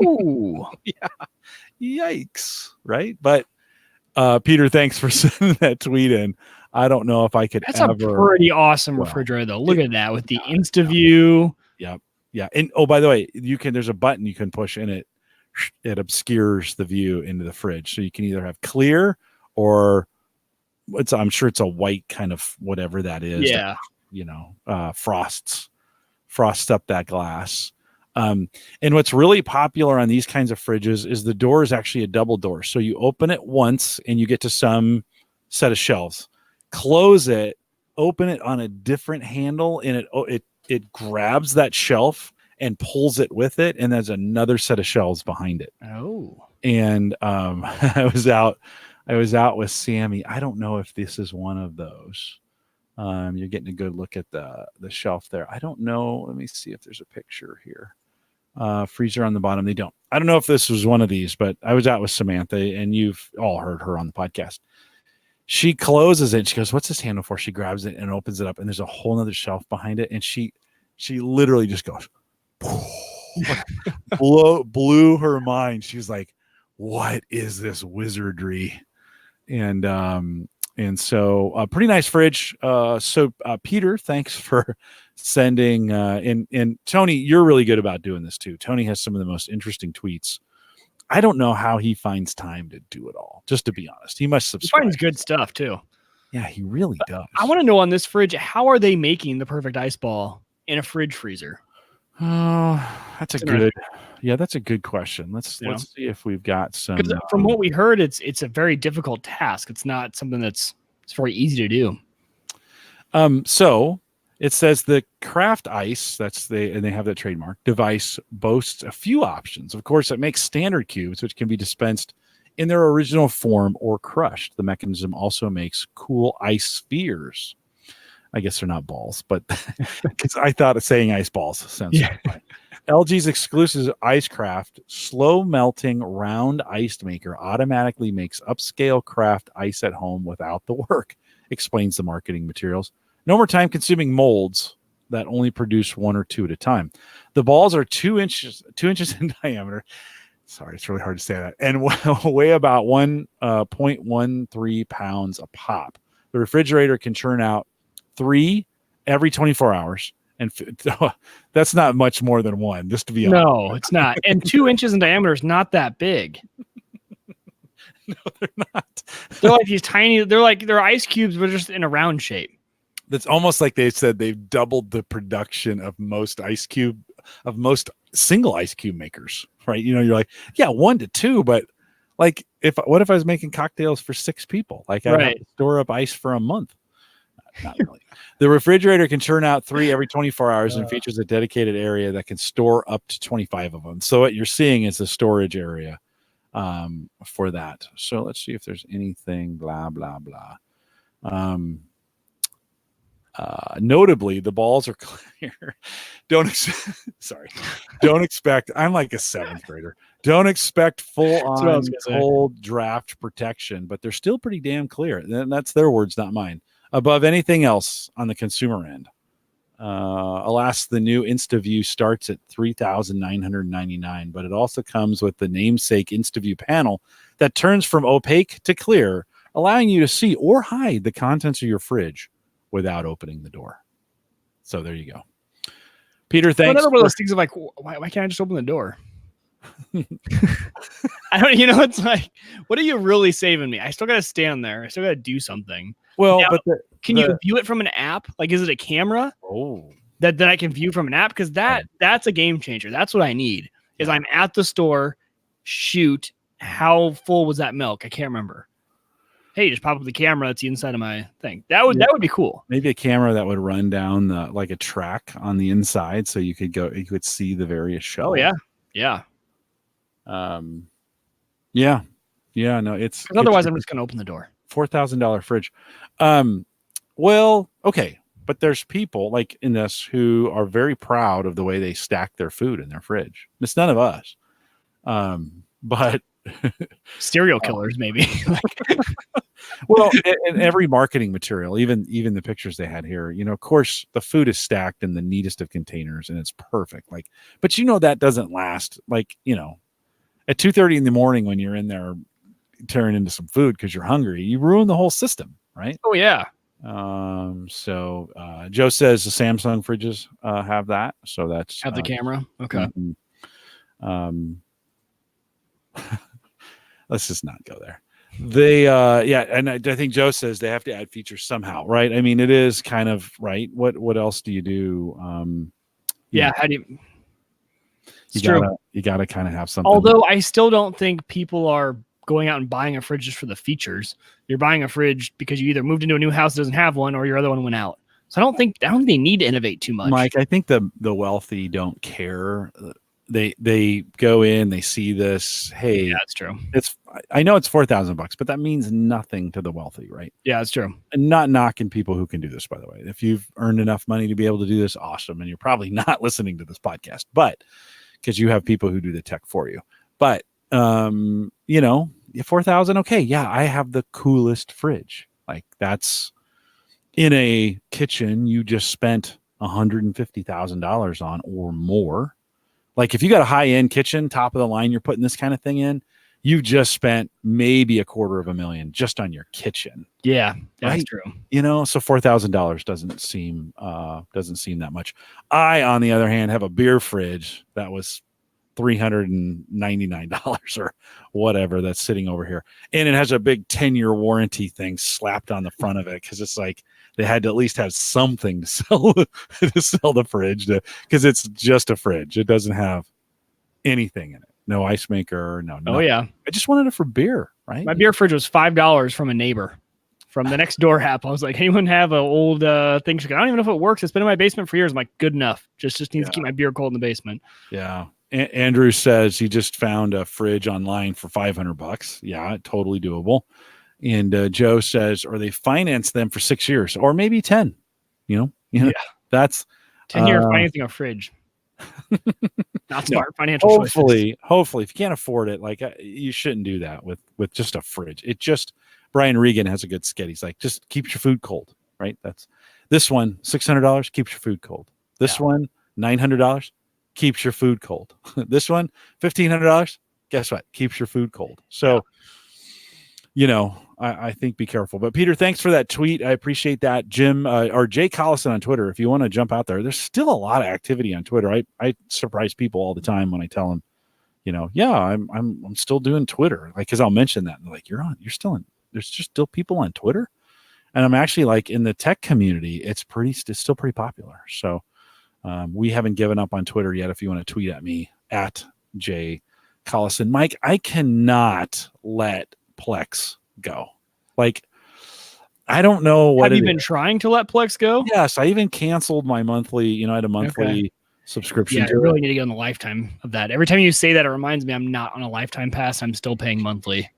Ooh, yeah, yikes, right? But Peter, thanks for sending that tweet in. I don't know if I could. That's a pretty awesome refrigerator, though. Look at that with the InstaView. Yep. Yeah. And by the way, there's a button you can push in it. It obscures the view into the fridge, so you can either have clear or I'm sure it's a white kind of whatever that is. Yeah. That, frosts up that glass. And what's really popular on these kinds of fridges is the door is actually a double door. So you open it once and you get to some set of shelves. Close it, open it on a different handle, and it grabs that shelf and pulls it with it, and there's another set of shelves behind it. Oh. And I was out with Sammy. I don't know if this is one of those. You're getting a good look at the shelf there. I don't know. Let me see if there's a picture here. Freezer on the bottom. They don't. I don't know if this was one of these, but I was out with Samantha, and you've all heard her on the podcast. She closes it. She goes, what's this handle for? She grabs it and opens it up, and there's a whole other shelf behind it. And she literally just goes, blew her mind. She's like, what is this wizardry? And so a pretty nice fridge. So Peter, thanks for sending and Tony, you're really good about doing this too. Tony has some of the most interesting tweets. I don't know how he finds time to do it all, just to be honest. He must subscribe. He finds good stuff too. Yeah, he really does. I want to know on this fridge, how are they making the perfect ice ball in a fridge freezer? Oh, that's a good question. Let's see if we've got some. From what we heard, it's a very difficult task. It's not something it's very easy to do. So It says the Craft Ice, and they have that trademark device, boasts a few options. Of course, it makes standard cubes, which can be dispensed in their original form or crushed. The mechanism also makes cool ice spheres. I guess they're not balls, but because I thought of saying ice balls sounds funny. LG's exclusive Icecraft slow melting round ice maker automatically makes upscale craft ice at home without the work, explains the marketing materials. No more time consuming molds that only produce one or two at a time. The balls are 2 inches in diameter. Sorry, it's really hard to say that. And weigh about 1.13 pounds a pop. The refrigerator can churn out 3 every 24 hours. And that's not much more than one, just to be honest. No, it's not. And 2 inches in diameter is not that big. No, they're not. They're like these tiny, they're ice cubes, but just in a round shape. That's almost like they said they've doubled the production of most single ice cube makers, right? You know, you're like, yeah, 1 to 2, but like, what if I was making cocktails for 6 people? Like, I'd have to store up ice for a month. Not really. The refrigerator can churn out 3 every 24 hours and features a dedicated area that can store up to 25 of them. So what you're seeing is the storage area for that. So let's see if there's anything blah, blah, blah. Notably, the balls are clear. Don't expect. I'm like a 7th grader. Don't expect full on cold draft protection, but they're still pretty damn clear. That's their words, not mine. Above anything else on the consumer end. Alas, the new InstaView starts at $3,999, but it also comes with the namesake InstaView panel that turns from opaque to clear, allowing you to see or hide the contents of your fridge without opening the door. So there you go. Peter, thanks. Another one of those things of like, why can't I just open the door? I don't, it's like, what are you really saving me? I still got to stand there. I still got to do something. Well, now, but can you view it from an app? Like, is it a camera? Oh, that I can view from an app? Because that's a game changer. That's what I need. Is I'm at the store. Shoot, how full was that milk? I can't remember. Hey, just pop up the camera. It's the inside of my thing. That would be cool. Maybe a camera that would run down like a track on the inside, so you could see the various shelves. Oh yeah. No, it's otherwise I'm just gonna open the door. $4,000 fridge. Well, okay, but there's people like in this who are very proud of the way they stack their food in their fridge. It's none of us. But serial killers, maybe. Well, and every marketing material, even the pictures they had here, of course, the food is stacked in the neatest of containers and it's perfect. Like, but that doesn't last. Like, at 2:30 in the morning when you're in there tearing into some food because you're hungry, you ruin the whole system, right? Oh yeah. So Joe says the Samsung fridges have that. So that's have the camera. Okay. Let's just not go there. They and I think Joe says they have to add features somehow, right? I mean, it is kind of right. What else do you do? How do you? You gotta kind of have something. Although I still don't think people are going out and buying a fridge just for the features. You're buying a fridge because you either moved into a new house that doesn't have one, or your other one went out. So I don't think they need to innovate too much. Mike, I think the wealthy don't care. They go in, they see this. Hey, yeah, that's true. I know it's $4,000, but that means nothing to the wealthy, right? Yeah, that's true. And not knocking people who can do this, by the way. If you've earned enough money to be able to do this, awesome. And you're probably not listening to this podcast, but because you have people who do the tech for you. But 4,000, okay, yeah, I have the coolest fridge. Like, that's in a kitchen you just spent $150,000 on or more. Like, if you got a high-end kitchen, top of the line, you're putting this kind of thing in, you just spent maybe $250,000 just on your kitchen. Yeah, that's right? true. So $4,000 doesn't seem that much. I, on the other hand, have a beer fridge that was $399 or whatever that's sitting over here, and it has a big 10-year warranty thing slapped on the front of it because it's like they had to at least have something to sell the fridge because it's just a fridge. It doesn't have anything in it. No ice maker. No. Oh yeah. I just wanted it for beer. Right. My beer fridge was $5 from a neighbor from the next door app. I was like, anyone have an old thing? She's like, I don't even know if it works. It's been in my basement for years. I'm like, good enough. Just needs to keep my beer cold in the basement. Yeah. Andrew says he just found a fridge online for $500. Yeah, totally doable. And Joe says, or they finance them for 6 years or maybe 10. Yeah. That's 10-year financing a fridge. Not smart financial choices. Hopefully, if you can't afford it, like you shouldn't do that with just a fridge. Brian Regan has a good skit. He's like, just keeps your food cold, right? That's this one, $600 keeps your food cold. This one, $900 keeps your food cold. This one, $1,500. Guess what? Keeps your food cold. So, I think be careful. But Peter, thanks for that tweet. I appreciate that. Jim or Jay Collison on Twitter, if you want to jump out there, there's still a lot of activity on Twitter. I surprise people all the time when I tell them, I'm still doing Twitter. Like, cause I'll mention that and they're like, there's just still people on Twitter. And I'm actually like in the tech community, it's still pretty popular. So we haven't given up on Twitter yet. If you want to tweet at me at Jay Collison, Mike, I cannot let Plex go. Like, I don't know what. Have you been trying to let Plex go? Yes, I even canceled my monthly. I had a monthly subscription. Yeah, I really need to get on the lifetime of that. Every time you say that, it reminds me I'm not on a lifetime pass. I'm still paying monthly.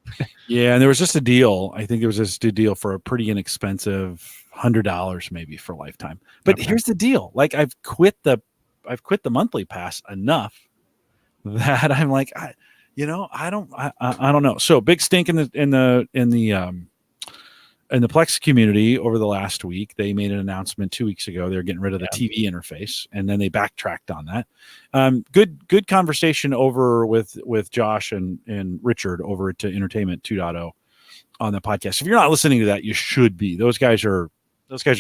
Yeah, and there was just a deal. I think there was just a deal for a pretty inexpensive $100 maybe for lifetime. But here's the deal: like I've quit the monthly pass enough that I'm like, I don't know. So big stink in the Plex community over the last week. They made an announcement 2 weeks ago. They're getting rid of the TV interface, and then they backtracked on that. Good conversation over with Josh and Richard over at Entertainment 2.0 on the podcast. If you're not listening to that, you should be. Those guys are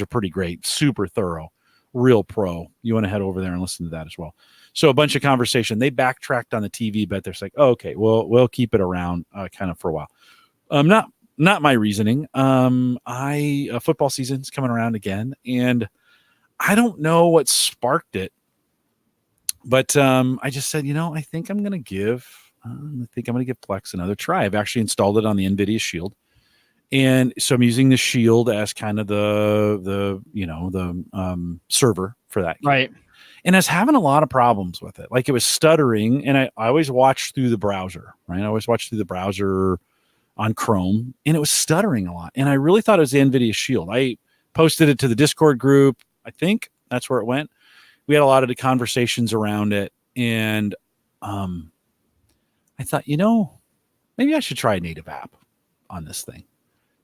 pretty great, super thorough, real pro. You want to head over there and listen to that as well. So a bunch of conversation. They backtracked on the TV, but they're like, oh, okay, we'll keep it around kind of for a while. Not my reasoning. Football season's coming around again, and I don't know what sparked it, but I just said, I think I'm gonna give Plex another try. I've actually installed it on the NVIDIA Shield, and so I'm using the Shield as kind of the server for that. Right. And I was having a lot of problems with it. Like it was stuttering, and I always watched through the browser, right? I always watched through the browser on Chrome, and it was stuttering a lot. And I really thought it was the NVIDIA Shield. I posted it to the Discord group. I think that's where it went. We had a lot of the conversations around it, and I thought, maybe I should try a native app on this thing.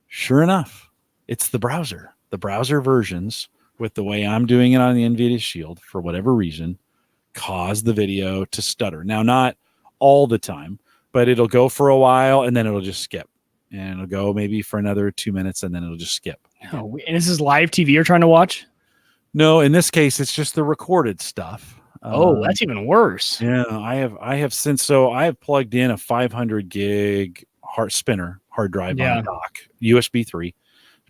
Sure enough, it's the browser. The browser versions, with the way I'm doing it on the NVIDIA Shield, for whatever reason, cause the video to stutter. Now, not all the time, but it'll go for a while and then it'll just skip. And it'll go maybe for another 2 minutes and then it'll just skip. Oh, and this is live TV you're trying to watch? No, in this case, it's just the recorded stuff. That's even worse. Yeah, I have plugged in a 500 gig hard drive on the dock, USB 3.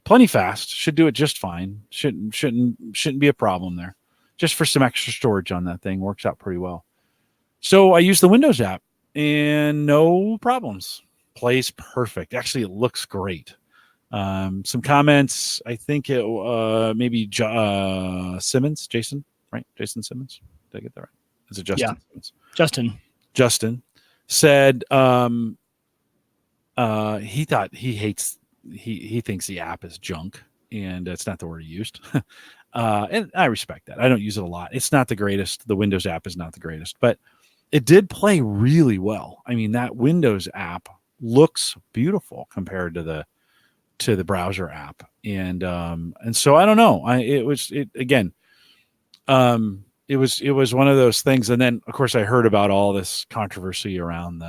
Plenty fast, should do it just fine. Shouldn't be a problem there. Just for some extra storage on that thing, works out pretty well. So I use the Windows app and no problems. Plays perfect. Actually, it looks great. Some comments. I think it maybe Simmons, Jason, right? Jason Simmons. Did I get that right? Is it Justin? Yeah. Simmons? Justin said he thought he thinks the app is junk, and that's not the word he used. And I respect that. I don't use it a lot. It's not the greatest. The Windows app is not the greatest, but it did play really well. I mean, that Windows app looks beautiful compared to the browser app. And so I don't know. It was one of those things. And then of course I heard about all this controversy around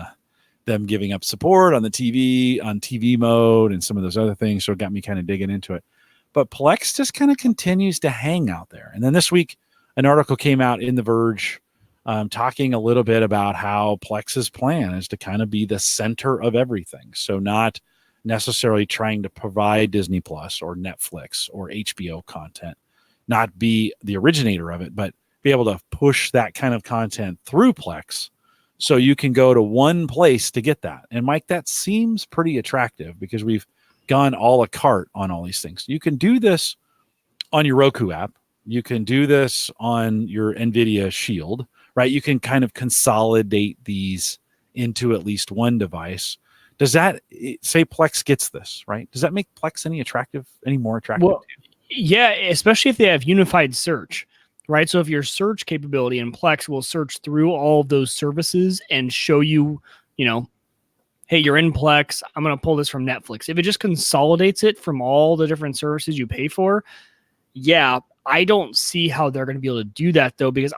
them giving up support on the TV, on TV mode and some of those other things. So it got me kind of digging into it. But Plex just kind of continues to hang out there. And then this week, an article came out in The Verge talking a little bit about how Plex's plan is to kind of be the center of everything. So not necessarily trying to provide Disney Plus or Netflix or HBO content, not be the originator of it, but be able to push that kind of content through Plex so you can go to one place to get that. And Mike, that seems pretty attractive because we've gone a la carte on all these things. You can do this on your Roku app. You can do this on your NVIDIA Shield, right? You can kind of consolidate these into at least one device. Does that, say Plex gets this, right? Does that make Plex any more attractive? Well, yeah, especially if they have unified search, right? So if your search capability in Plex will search through all of those services and show you, hey, you're in Plex, I'm going to pull this from Netflix. If it just consolidates it from all the different services you pay for, yeah, I don't see how they're going to be able to do that though, because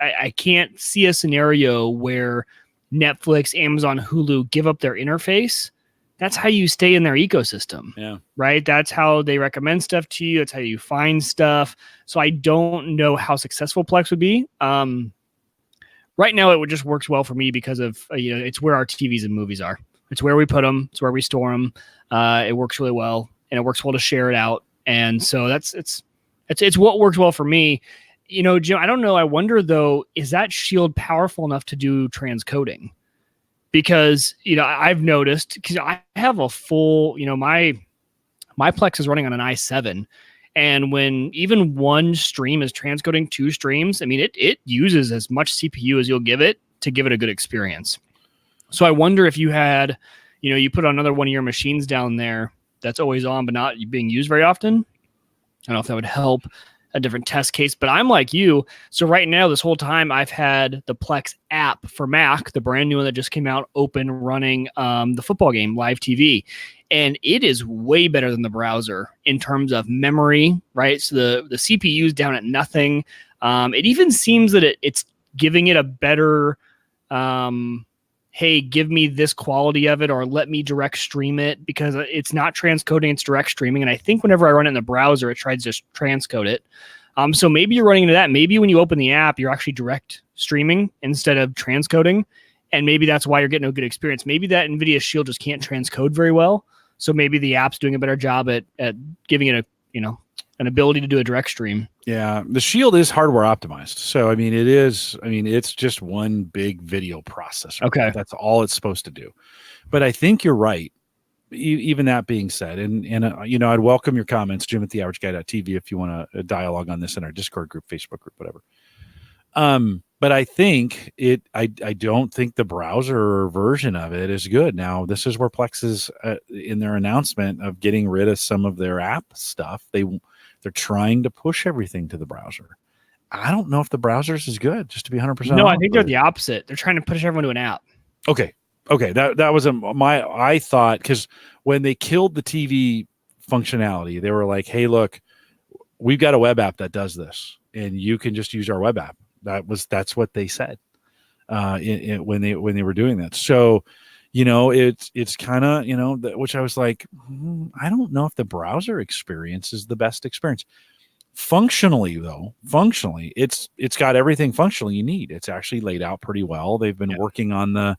I can't see a scenario where Netflix, Amazon, Hulu give up their interface. That's how you stay in their ecosystem. Yeah. Right. That's how they recommend stuff to you. That's how you find stuff. So I don't know how successful Plex would be. Right now, it just works well for me because of, it's where our TVs and movies are. It's where we put them. It's where we store them. It works really well, and it works well to share it out. And so it's what works well for me. Jim, I don't know. I wonder though, is that Shield powerful enough to do transcoding? Because, I've noticed, because I have a full, my Plex is running on an i7. And when even one stream is transcoding 2 streams, I mean, it uses as much CPU as you'll give it to give it a good experience. So I wonder if you had, you put another one of your machines down there that's always on but not being used very often. I don't know if that would help a different test case, but I'm like you. So right now, this whole time, I've had the Plex app for Mac, the brand new one that just came out, open, running the football game, live TV. And it is way better than the browser in terms of memory, right? So the CPU is down at nothing. It even seems that it's giving it a better, hey, give me this quality of it, or let me direct stream it, because it's not transcoding, it's direct streaming. And I think whenever I run it in the browser, it tries to transcode it. So maybe you're running into that. Maybe when you open the app, you're actually direct streaming instead of transcoding. And maybe that's why you're getting a good experience. Maybe that NVIDIA Shield just can't transcode very well. So maybe the app's doing a better job at giving it an ability to do a direct stream. Yeah, the Shield is hardware optimized. So, it's just one big video processor. Okay. That's all it's supposed to do. But I think you're right. Even that being said, and I'd welcome your comments, Jim at theaverageguy.tv, if you want a dialogue on this in our Discord group, Facebook group, whatever. But I think I don't think the browser version of it is good. Now, this is where Plex is in their announcement of getting rid of some of their app stuff. They're trying to push everything to the browser. I don't know if the browser's is good, just to be 100%. No, I think they're the opposite. They're trying to push everyone to an app. Okay. That was I thought, because when they killed the TV functionality, they were like, hey, look, we've got a web app that does this, and you can just use our web app. That's what they said when they were doing that. So, it's kind of, which I was like, I don't know if the browser experience is the best experience. Functionally, it's got everything functional you need. It's actually laid out pretty well. They've been working on the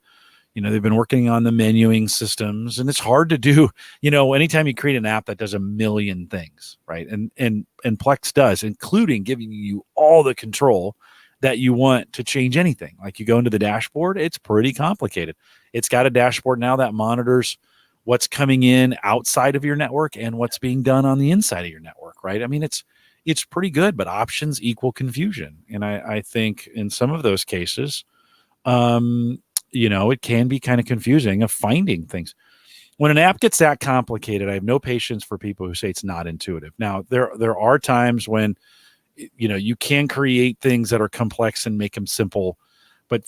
menuing systems, and it's hard to do, anytime you create an app that does a million things, right? And Plex does, including giving you all the control that you want to change anything. Like you go into the dashboard, it's pretty complicated. It's got a dashboard now that monitors what's coming in outside of your network and what's being done on the inside of your network, right? I mean, it's pretty good, but options equal confusion. And I think in some of those cases, it can be kind of confusing of finding things. When an app gets that complicated, I have no patience for people who say it's not intuitive. Now, there are times when you can create things that are complex and make them simple. But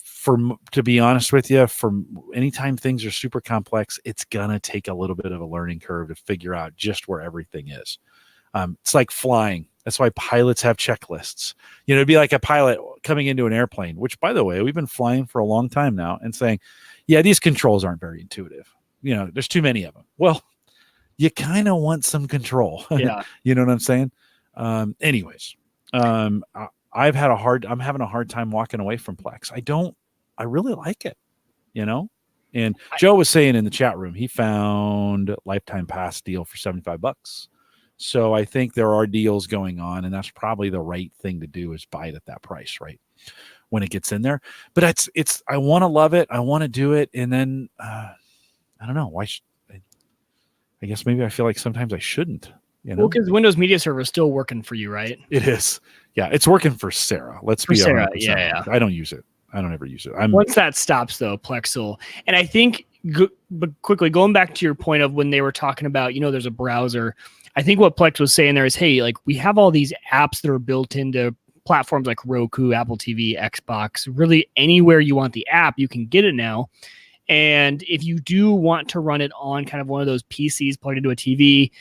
to be honest with you, anytime things are super complex, it's going to take a little bit of a learning curve to figure out just where everything is. It's like flying. That's why pilots have checklists. It'd be like a pilot coming into an airplane, which, by the way, we've been flying for a long time now, and saying, yeah, these controls aren't very intuitive. There's too many of them. Well, you kind of want some control. Yeah. You know what I'm saying? Anyways. I'm having a hard time walking away from Plex. I really like it, and Joe was saying in the chat room, he found lifetime pass deal for $75. So I think there are deals going on, and that's probably the right thing to do, is buy it at that price, right? When it gets in there. But I want to love it. I want to do it. And then, I don't know why. I I guess maybe I feel like sometimes I shouldn't. You know, Well, because Windows Media Server is still working for you, right? it is. Yeah, it's working for Sarah. Let's For be Sarah, 100% yeah. honest. I don't use it. I don't ever use it. Once that stops, though, Plexel, and I think, but quickly going back to your point of when they were talking about, there's a browser. I think what Plex was saying there is, hey, like we have all these apps that are built into platforms like Roku, Apple TV, Xbox. Really, anywhere you want the app, you can get it now. And if you do want to run it on kind of one of those PCs plugged into a TV,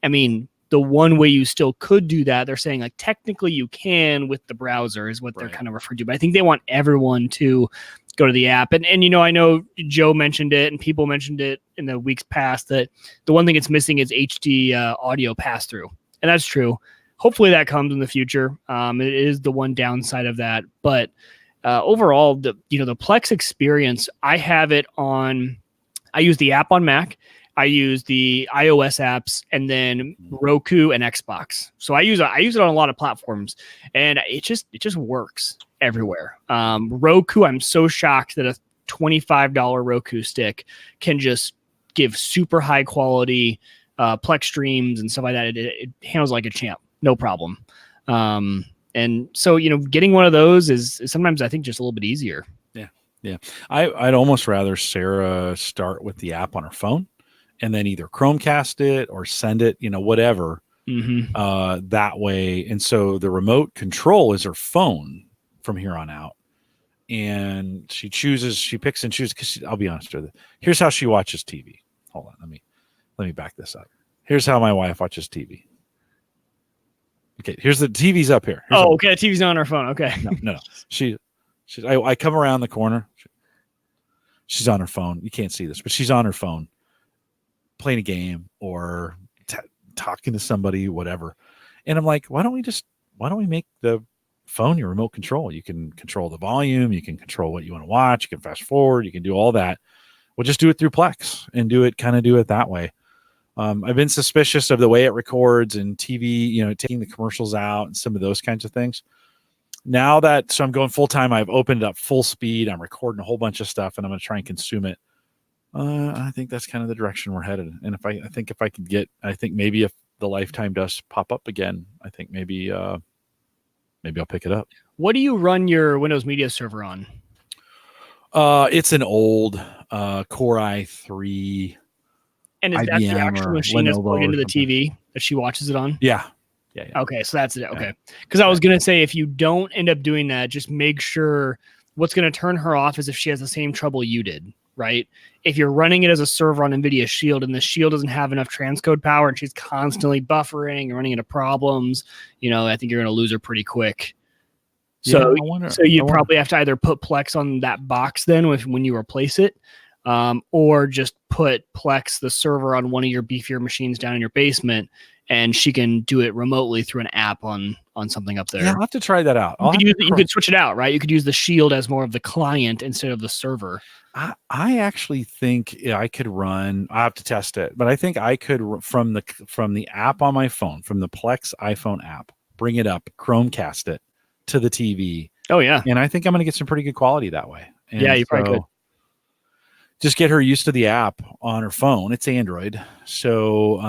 I mean, the one way you still could do that, they're saying like technically you can with the browser is what they're kind of referring to. But I think they want everyone to go to the app. And I know Joe mentioned it and people mentioned it in the weeks past that the one thing it's missing is HD audio pass through. And that's true. Hopefully that comes in the future. It is the one downside of that. But overall, the Plex experience, I use the app on Mac. I use the iOS apps and then Roku and Xbox. So I use it on a lot of platforms, and it just works everywhere. Roku, I'm so shocked that a $25 Roku stick can just give super high quality Plex streams and stuff like that. It handles like a champ, no problem. And so getting one of those is sometimes I think just a little bit easier. Yeah. I'd almost rather Sarah start with the app on her phone and then either Chromecast it or send it, whatever, that way. And so the remote control is her phone from here on out. And she picks and chooses, because I'll be honest with you. Here's how she watches TV. Hold on. Let me back this up. Here's how my wife watches TV. Okay. Here's the TV's up here. Okay. The TV's not on her phone. Okay. No. I come around the corner. She's on her phone. You can't see this, but she's on her phone playing a game or talking to somebody, whatever. And I'm like, why don't we make the phone your remote control? You can control the volume. You can control what you want to watch. You can fast forward. You can do all that. We'll just do it through Plex and do it that way. I've been suspicious of the way it records and TV, taking the commercials out and some of those kinds of things. Now so I'm going full time, I've opened it up full speed. I'm recording a whole bunch of stuff and I'm going to try and consume it. I think that's kind of the direction we're headed. And I think maybe if the Lifetime does pop up again, I think maybe I'll pick it up. What do you run your Windows Media Server on? It's an old Core i3. And is that the actual machine that's plugged into the TV that she watches it on? Yeah. Okay, so that's it. Okay. Because I was going to say, if you don't end up doing that, just make sure what's going to turn her off is if she has the same trouble you did, right? If you're running it as a server on NVIDIA Shield and the Shield doesn't have enough transcode power and she's constantly buffering and running into problems, I think you're going to lose her pretty quick. So, you probably have to either put Plex on that box then when you replace it, or just put Plex, the server, on one of your beefier machines down in your basement, and she can do it remotely through an app on something up there. Yeah, I'll have to try that out. You could switch it out, right? You could use the Shield as more of the client instead of the server. I actually think I could run. I have to test it, but I think I could from the app on my phone, from the Plex iPhone app, bring it up, Chromecast it to the TV. Oh yeah, and I think I'm going to get some pretty good quality that way. And yeah, you probably could. Just get her used to the app on her phone. It's Android, so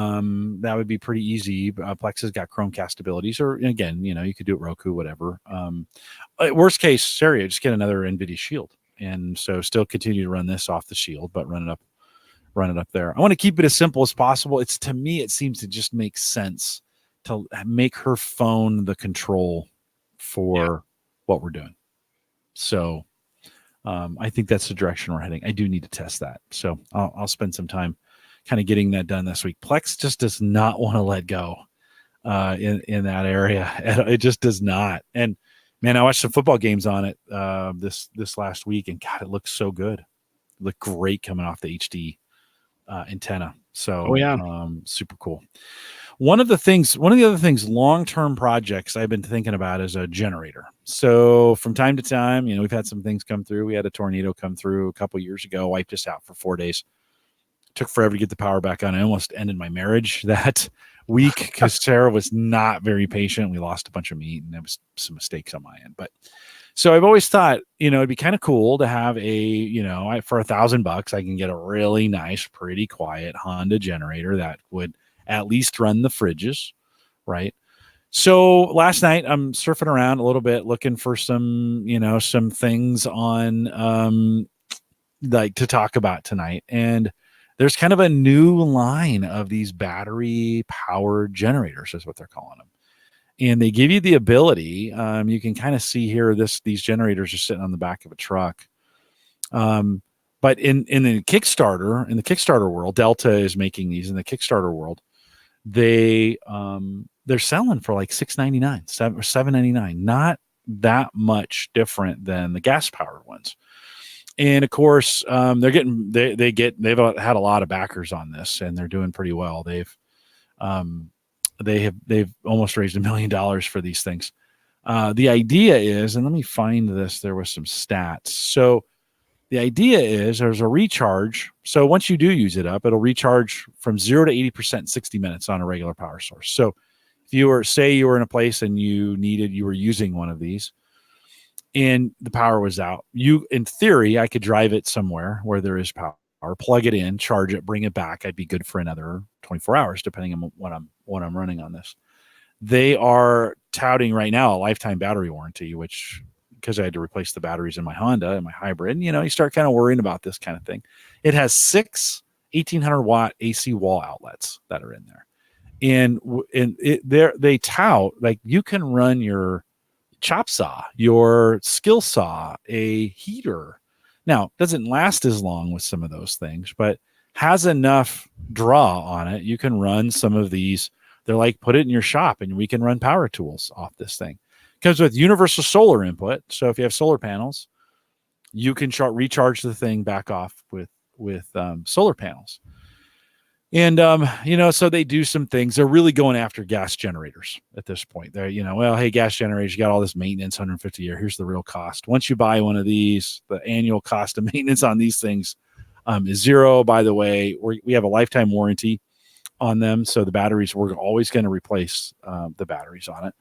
that would be pretty easy. Plex has got Chromecast abilities, or again, you could do it Roku, whatever. Worst case scenario, just get another NVIDIA Shield, and so still continue to run this off the Shield, but run it up there. I want to keep it as simple as possible. To me, it seems to just make sense to make her phone the control for what we're doing. So. I think that's the direction we're heading. I do need to test that. So I'll spend some time kind of getting that done this week. Plex just does not want to let go in that area. It just does not. And man, I watched some football games on it this last week, and God, it looks so good. It looked great coming off the HD antenna. So super cool. One of the other things, long-term projects I've been thinking about is a generator. So from time to time, we've had some things come through. We had a tornado come through a couple years ago, wiped us out for 4 days. Took forever to get the power back on. I almost ended my marriage that week because Sarah was not very patient. We lost a bunch of meat, and there was some mistakes on my end. But So I've always thought, it'd be kind of cool to have for $1,000, I can get a really nice, pretty quiet Honda generator that would at least run the fridges, right? So last night I'm surfing around a little bit looking for some things on like to talk about tonight. And there's kind of a new line of these battery powered generators is what they're calling them. And they give you the ability, you can kind of see here these generators are sitting on the back of a truck. But in the Kickstarter world, Delta is making these in the Kickstarter world. They're selling for like $6.99, $7.99, not that much different than the gas powered ones. And of course, they've had a lot of backers on this, and they're doing pretty well. They've almost raised $1 million for these things. The idea is, and let me find this. There was some stats. So the idea is there's a recharge. So once you do use it up, it'll recharge from 0 to 80% in 60 minutes on a regular power source. So if you were in a place and you were using one of these and the power was out, in theory, I could drive it somewhere where there is power, plug it in, charge it, bring it back. I'd be good for another 24 hours, depending on what I'm running on this. They are touting right now a lifetime battery warranty, which, because I had to replace the batteries in my Honda and my hybrid, you start kind of worrying about this kind of thing. It has 6 1,800 watt AC wall outlets that are in there. And they tout, like, you can run your chop saw, your skill saw, a heater. Now, it doesn't last as long with some of those things, but has enough draw on it. You can run some of these. They're like, put it in your shop and we can run power tools off this thing. Comes with universal solar input. So if you have solar panels, you can recharge the thing back off with solar panels. And, so they do some things. They're really going after gas generators at this point. They're, hey, gas generators, you got all this maintenance, $150 a year. Here's the real cost. Once you buy one of these, the annual cost of maintenance on these things is zero. By the way, we have a lifetime warranty on them. So the batteries, we're always going to replace the batteries on it.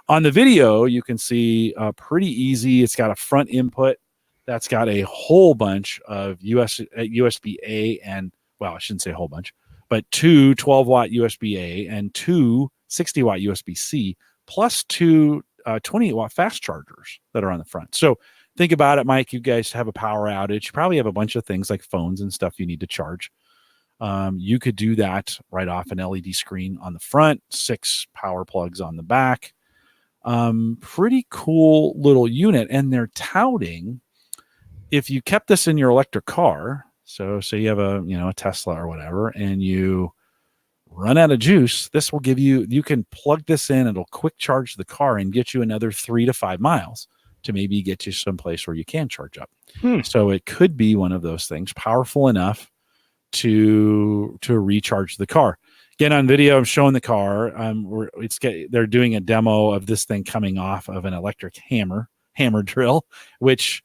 On the video, you can see pretty easy. It's got a front input that's got a whole bunch of USB-A and, well, I shouldn't say a whole bunch, but 2 12-watt USB-A and 2 60-watt USB-C, plus 2 28-watt fast chargers that are on the front. So think about it, Mike. You guys have a power outage. You probably have a bunch of things like phones and stuff you need to charge. You could do that right off an LED screen on the front, 6 power plugs on the back. Pretty cool little unit. And they're touting, if you kept this in your electric car, so say you have a Tesla or whatever, and you run out of juice, this will give you can plug this in, it'll quick charge the car and get you another 3 to 5 miles to maybe get you someplace where you can charge up. So it could be one of those things, powerful enough to recharge the car. Again, on video, I'm showing the car. They're doing a demo of this thing coming off of an electric hammer drill, which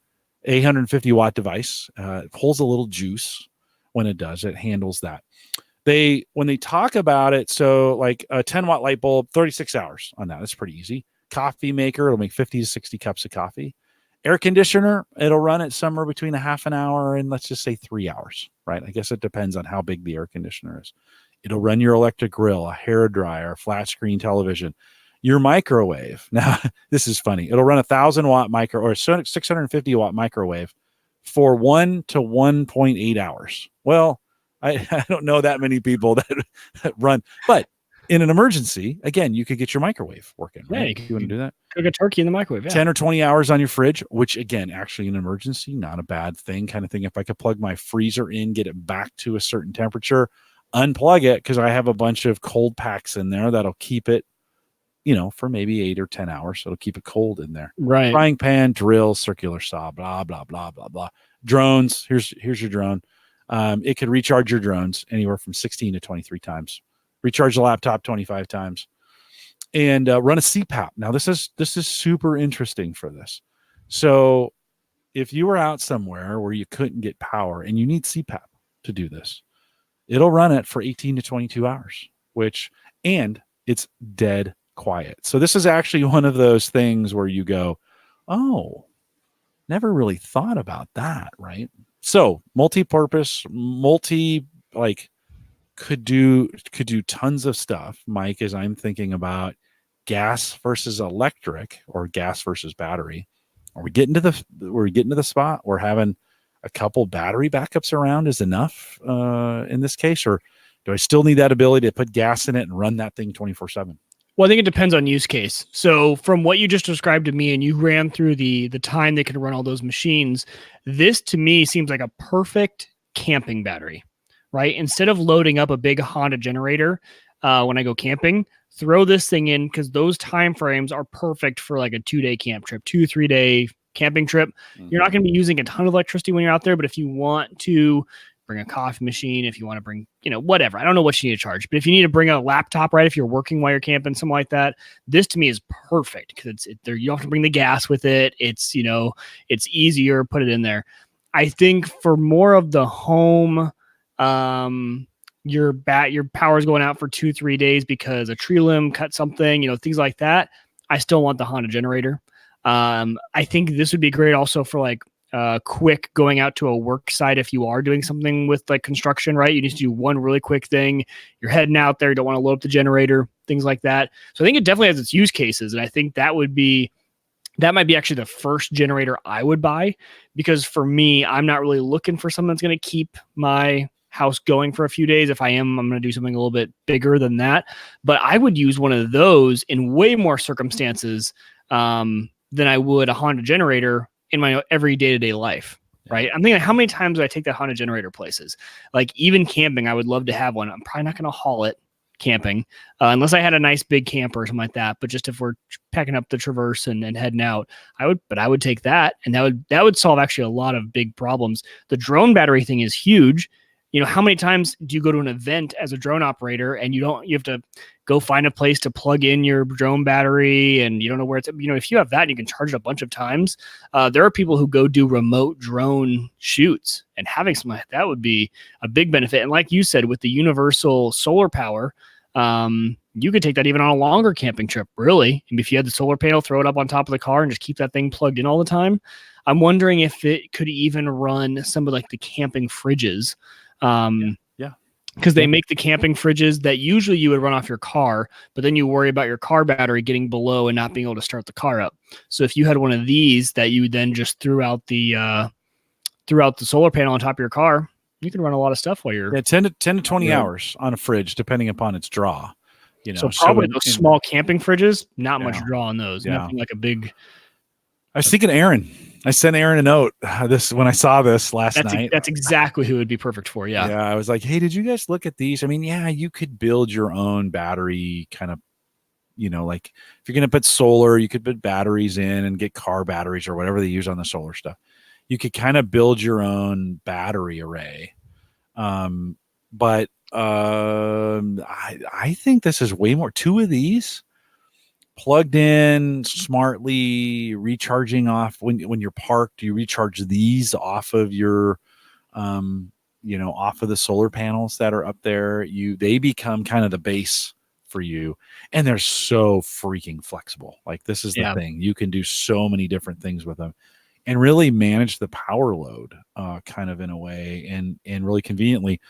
850-watt device pulls a little juice when it does. It handles that. When they talk about it, so like a 10-watt light bulb, 36 hours on that. That's pretty easy. Coffee maker, it'll make 50 to 60 cups of coffee. Air conditioner, it'll run it somewhere between a half an hour and let's just say 3 hours, right? I guess it depends on how big the air conditioner is. It'll run your electric grill, a hair dryer, flat screen television, your microwave. Now, this is funny. It'll run 1,000-watt micro or 650-watt microwave for 1 to 1.8 hours. Well, I don't know that many people that run, but in an emergency, again, you could get your microwave working. Right? Yeah, you want to do that? Cook a turkey in the microwave. Yeah. 10 or 20 hours on your fridge, which again, actually an emergency, not a bad thing kind of thing. If I could plug my freezer in, get it back to a certain temperature, unplug it, because I have a bunch of cold packs in there that'll keep it, for maybe 8 or 10 hours. So it'll keep it cold in there. Right. Frying pan, drill, circular saw, blah, blah, blah, blah, blah. Drones. Here's your drone. It could recharge your drones anywhere from 16 to 23 times. Recharge the laptop 25 times. And run a CPAP. Now, this is super interesting for this. So if you were out somewhere where you couldn't get power and you need CPAP to do this, it'll run it for 18 to 22 hours, and it's dead quiet. So this is actually one of those things where you go, oh, Never really thought about that, right? So multi-purpose, like could do tons of stuff, Mike, as I'm thinking about gas versus electric or gas versus battery. Are we getting to the spot where having a couple battery backups around is enough in this case, or do I still need that ability to put gas in it and run that thing 24/7? Well, I think it depends on use case. So from what you just described to me and you ran through the time they can run all those machines, this to me seems like a perfect camping battery, right? Instead of loading up a big Honda generator when I go camping, throw this thing in because those time frames are perfect for like a 2-day camp trip, 2-3 day camping trip. You're not going to be using a ton of electricity when you're out there, but if you want to bring a coffee machine, if you want to bring, whatever. I don't know what you need to charge, but if you need to bring a laptop, right, if you're working while you're camping, something like that, this to me is perfect because you don't have to bring the gas with it. It's, it's easier, put it in there. I think for more of the home, your power's going out for 2-3 days because a tree limb cut something, things like that. I still want the Honda generator. I think this would be great also for like quick going out to a work site if you are doing something with like construction, right? You need to do one really quick thing. You're heading out there, you don't want to load up the generator, things like that. So I think it definitely has its use cases, and I think that might be actually the first generator I would buy, because for me, I'm not really looking for something that's going to keep my house going for a few days. If I am, I'm going to do something a little bit bigger than that. But I would use one of those in way more circumstances than I would a Honda generator in my every day-to-day life, right? I'm thinking, how many times do I take that Honda generator places? Like even camping, I would love to have one. I'm probably not going to haul it camping unless I had a nice big camper or something like that. But just if we're packing up the Traverse and heading out, I would take that, and that would solve actually a lot of big problems. The drone battery thing is huge. How many times do you go to an event as a drone operator and you have to go find a place to plug in your drone battery and you don't know where it's, if you have that and you can charge it a bunch of times, there are people who go do remote drone shoots, and having something like that would be a big benefit. And like you said, with the universal solar power, you could take that even on a longer camping trip, really. And if you had the solar panel, throw it up on top of the car and just keep that thing plugged in all the time. I'm wondering if it could even run some of like the camping fridges. Because they make the camping fridges that usually you would run off your car, but then you worry about your car battery getting below and not being able to start the car up. So if you had one of these that you then just threw out the solar panel on top of your car, you can run a lot of stuff while you're 10 to 20 hours on a fridge, depending upon its draw. So probably those small camping fridges, not much draw on those. Yeah. Nothing like a big. I was thinking Aaron. I sent Aaron a note when I saw this last night. That's exactly who it would be perfect for. Yeah. Yeah. I was like, hey, did you guys look at these? I mean, yeah, you could build your own battery kind of, like if you're going to put solar, you could put batteries in and get car batteries or whatever they use on the solar stuff. You could kind of build your own battery array. But I think this is way more. 2 of these plugged in smartly, recharging off when you're parked, you recharge these off of your off of the solar panels that are up there. They become kind of the base for you, and they're so freaking flexible. Like this is the thing. You can do so many different things with them and really manage the power load kind of in a way and really conveniently.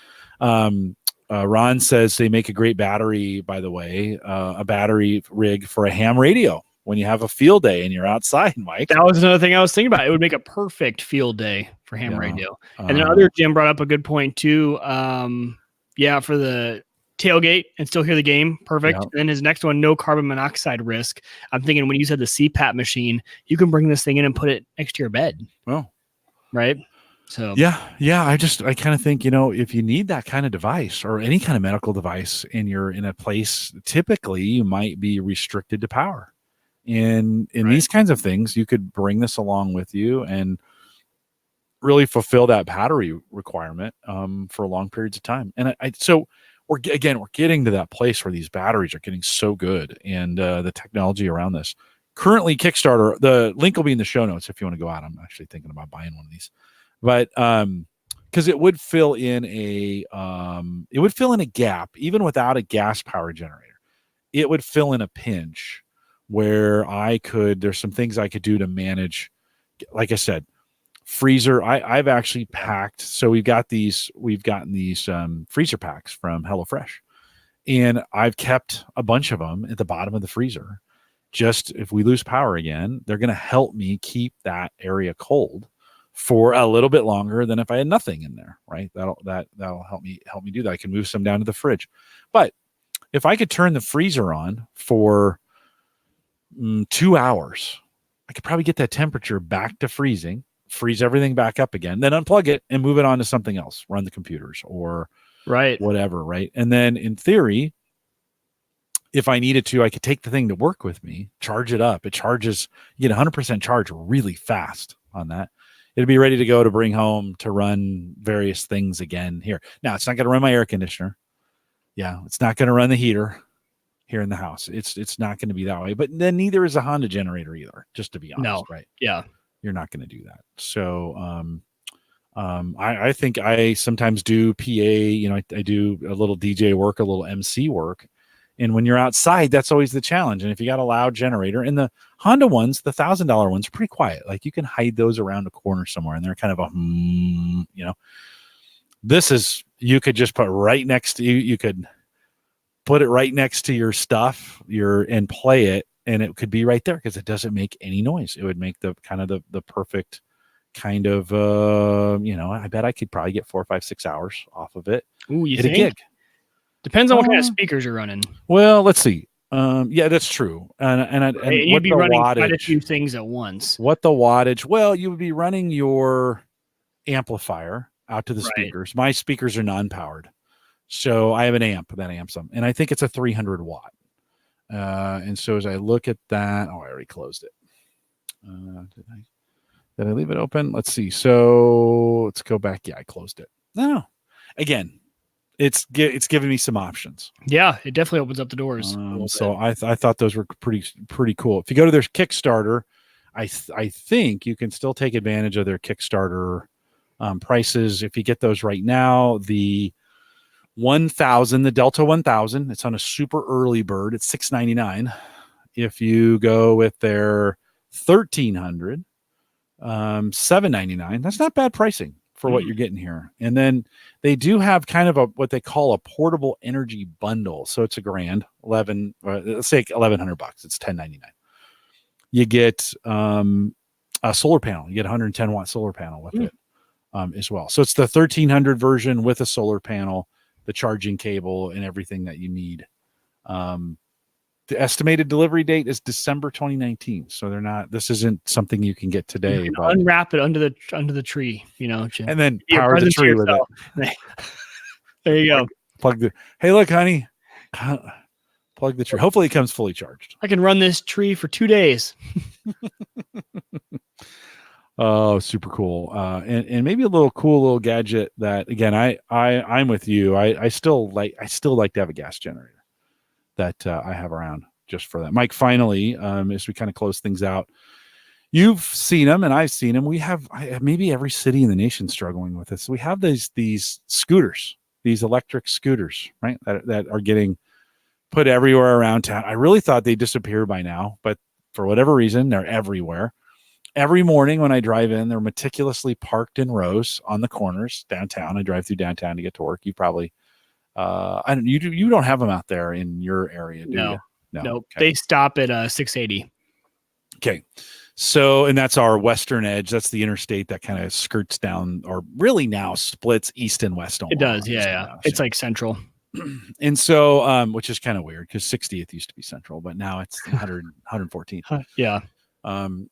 Ron says they make a great battery, by the way, a battery rig for a ham radio when you have a field day and you're outside, Mike. That was another thing I was thinking about. It would make a perfect field day for ham radio. And then other Jim brought up a good point too. For the tailgate and still hear the game. Perfect. And then his next one, no carbon monoxide risk. I'm thinking when you said the CPAP machine, you can bring this thing in and put it next to your bed. Oh, right. So I kind of think, if you need that kind of device or any kind of medical device and you're in a place, typically you might be restricted to power. In these kinds of things, you could bring this along with you and really fulfill that battery requirement for long periods of time. And so we're getting to that place where these batteries are getting so good, and the technology around this. Currently, Kickstarter, the link will be in the show notes if you want to go out. I'm actually thinking about buying one of these. But because it would fill in a gap even without a gas power generator. It would fill in a pinch where there's some things I could do to manage like I said, freezer. I've actually packed. So we've gotten these freezer packs from HelloFresh, and I've kept a bunch of them at the bottom of the freezer. Just if we lose power again, they're going to help me keep that area cold for a little bit longer than if I had nothing in there, right? That'll help me do that. I can move some down to the fridge. But if I could turn the freezer on for 2 hours, I could probably get that temperature back to freezing, freeze everything back up again, then unplug it and move it on to something else, run the computers or whatever, right? And then in theory, if I needed to, I could take the thing to work with me, charge it up. It charges, you get 100% charge really fast on that. It'll be ready to go to bring home to run various things again here. Now, it's not going to run my air conditioner. Yeah, it's not going to run the heater here in the house. It's not going to be that way. But then neither is a Honda generator either, just to be honest, right? Yeah. You're not going to do that. So I think I sometimes do PA, I do a little DJ work, a little MC work. And when you're outside, that's always the challenge. And if you got a loud generator, and the Honda ones, the $1,000 ones are pretty quiet. Like you can hide those around a corner somewhere and they're kind of a, this is, you could just put right next to you. You could put it right next to your stuff and play it. And it could be right there because it doesn't make any noise. It would make the kind of the perfect kind of, I bet I could probably get 4, 5, 6 hours off of it. Ooh, you think? A gig. Depends on what kind of speakers you're running. Well, let's see. Yeah, that's true. And you'd be running quite a few things at once. What the wattage? Well, you would be running your amplifier out to the speakers. My speakers are non-powered, so I have an amp that amps them, and I think it's a 300 watt. And so as I look at that, I already closed it. Did I leave it open? Let's see. So let's go back. Yeah, I closed it. No. Again, it's giving me some options. Yeah, it definitely opens up the doors. So I thought those were pretty cool. If you go to their Kickstarter, I think you can still take advantage of their Kickstarter prices. If you get those right now, the 1000, the Delta 1000, it's on a super early bird. It's $699. If you go with their 1300, $799. That's not bad pricing for what you're getting here. And then they do have kind of what they call a portable energy bundle. So it's let's say $1,100. It's $1,099. You get a solar panel. You get a 110 watt solar panel with it as well. So it's the 1300 version with a solar panel, the charging cable, and everything that you need. The estimated delivery date is December 2019. So this isn't something you can get today. You can unwrap it under the tree, and then power the tree with it. There you go. Hey, look, honey, plug the tree. Hopefully it comes fully charged. I can run this tree for 2 days. Oh, super cool. And maybe a cool little gadget that, again, I'm with you. I still like to have a gas generator that I have around just for that. Mike, finally, as we kind of close things out, you've seen them and I've seen them. We have maybe every city in the nation struggling with this. We have these scooters, these electric scooters, right? That are getting put everywhere around town. I really thought they'd disappear by now, but for whatever reason, they're everywhere. Every morning when I drive in, they're meticulously parked in rows on the corners downtown. I drive through downtown to get to work. You probably, you don't have them out there in your area, do you? No. Okay. They stop at 680. Okay. So, and that's our western edge. That's the interstate that kind of skirts down, or really now splits east and west. It does. Yeah. It's like central. And so, which is kind of weird because 60th used to be central, but now it's 114. Yeah. 100th.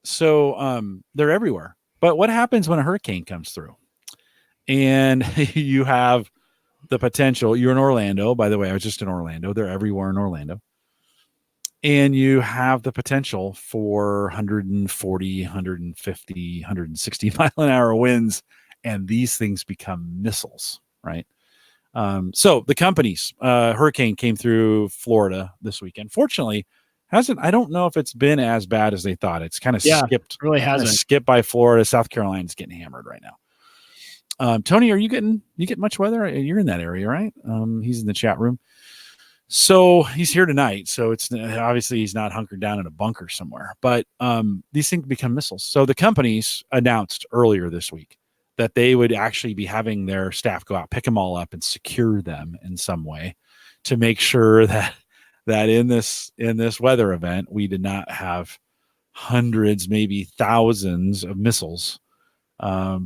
So, they're everywhere. But what happens when a hurricane comes through? And you have the potential. You're in Orlando, by the way. I was just in Orlando. They're everywhere in Orlando. And you have the potential for 140, 150, 160 mile an hour winds. And these things become missiles, right? So the company's hurricane came through Florida this weekend. Fortunately, I don't know if it's been as bad as they thought. It's kind of skipped. Really hasn't skipped by Florida. South Carolina's getting hammered right now. Tony, you get much weather? You're in that area, right? He's in the chat room. So he's here tonight. So it's obviously he's not hunkered down in a bunker somewhere. But these things become missiles. So the companies announced earlier this week that they would actually be having their staff go out, pick them all up, and secure them in some way to make sure that in this weather event we did not have hundreds, maybe thousands of missiles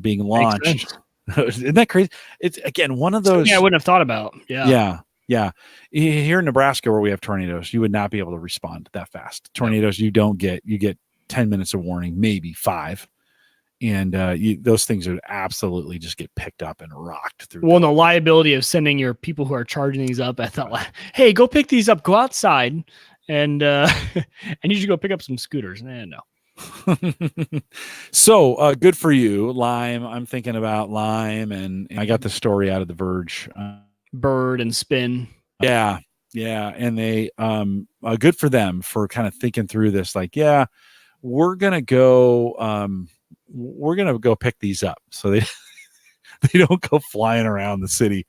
being launched. Isn't that crazy? It's again one of those. Yeah, I wouldn't have thought about. Yeah. Here in Nebraska, where we have tornadoes, you would not be able to respond that fast. Tornadoes, you get 10 minutes of warning, maybe 5. And those things would absolutely just get picked up and rocked through. Well, the liability of sending your people who are charging these up, I thought, hey, go pick these up, go outside, and I need you to go pick up some scooters. No. So good for you, Lime. I'm thinking about Lime, and I got the story out of The Verge. Bird and Spin. Yeah. And they good for them for kind of thinking through this. Like, yeah, we're gonna go pick these up so they don't go flying around the city.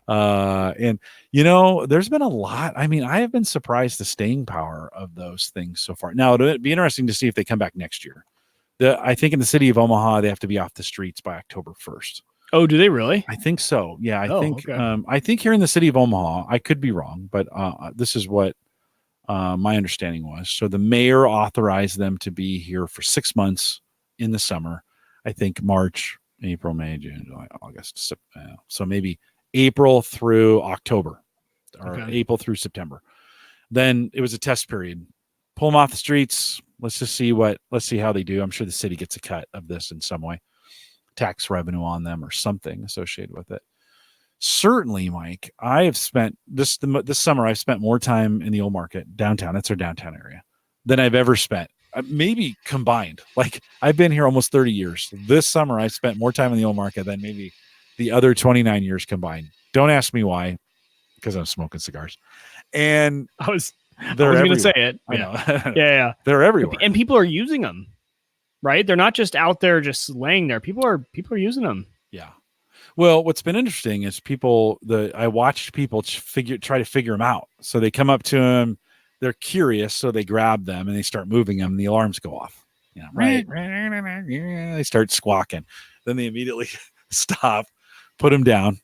And there's been a lot. I mean, I have been surprised the staying power of those things so far. Now it'll be interesting to see if they come back next year. I think in the city of Omaha they have to be off the streets by October 1st. Oh, do they really? I think so. Yeah, okay. I think here in the city of Omaha, I could be wrong, but this is what my understanding was. So the mayor authorized them to be here for 6 months in the summer. I think March, April, May, June, July, August. So maybe April through October, or April through September. Then it was a test period. Pull them off the streets. Let's see how they do. I'm sure the city gets a cut of this in some way. Tax revenue on them or something associated with it. Certainly, Mike, I have spent this summer. I've spent more time in the old market downtown. That's our downtown area than I've ever spent. Maybe combined. Like I've been here almost 30 years. This summer, I spent more time in the old market than maybe the other 29 years combined. Don't ask me why, because I'm smoking cigars. And I was going to say it. I know. Yeah. They're everywhere, and people are using them. Right? They're not just out there just laying there. People are using them. Yeah. Well, what's been interesting is I watched people try to figure them out. So they come up to them, they're curious, so they grab them and they start moving them, and the alarms go off. Right. They start squawking. Then they immediately stop, put them down,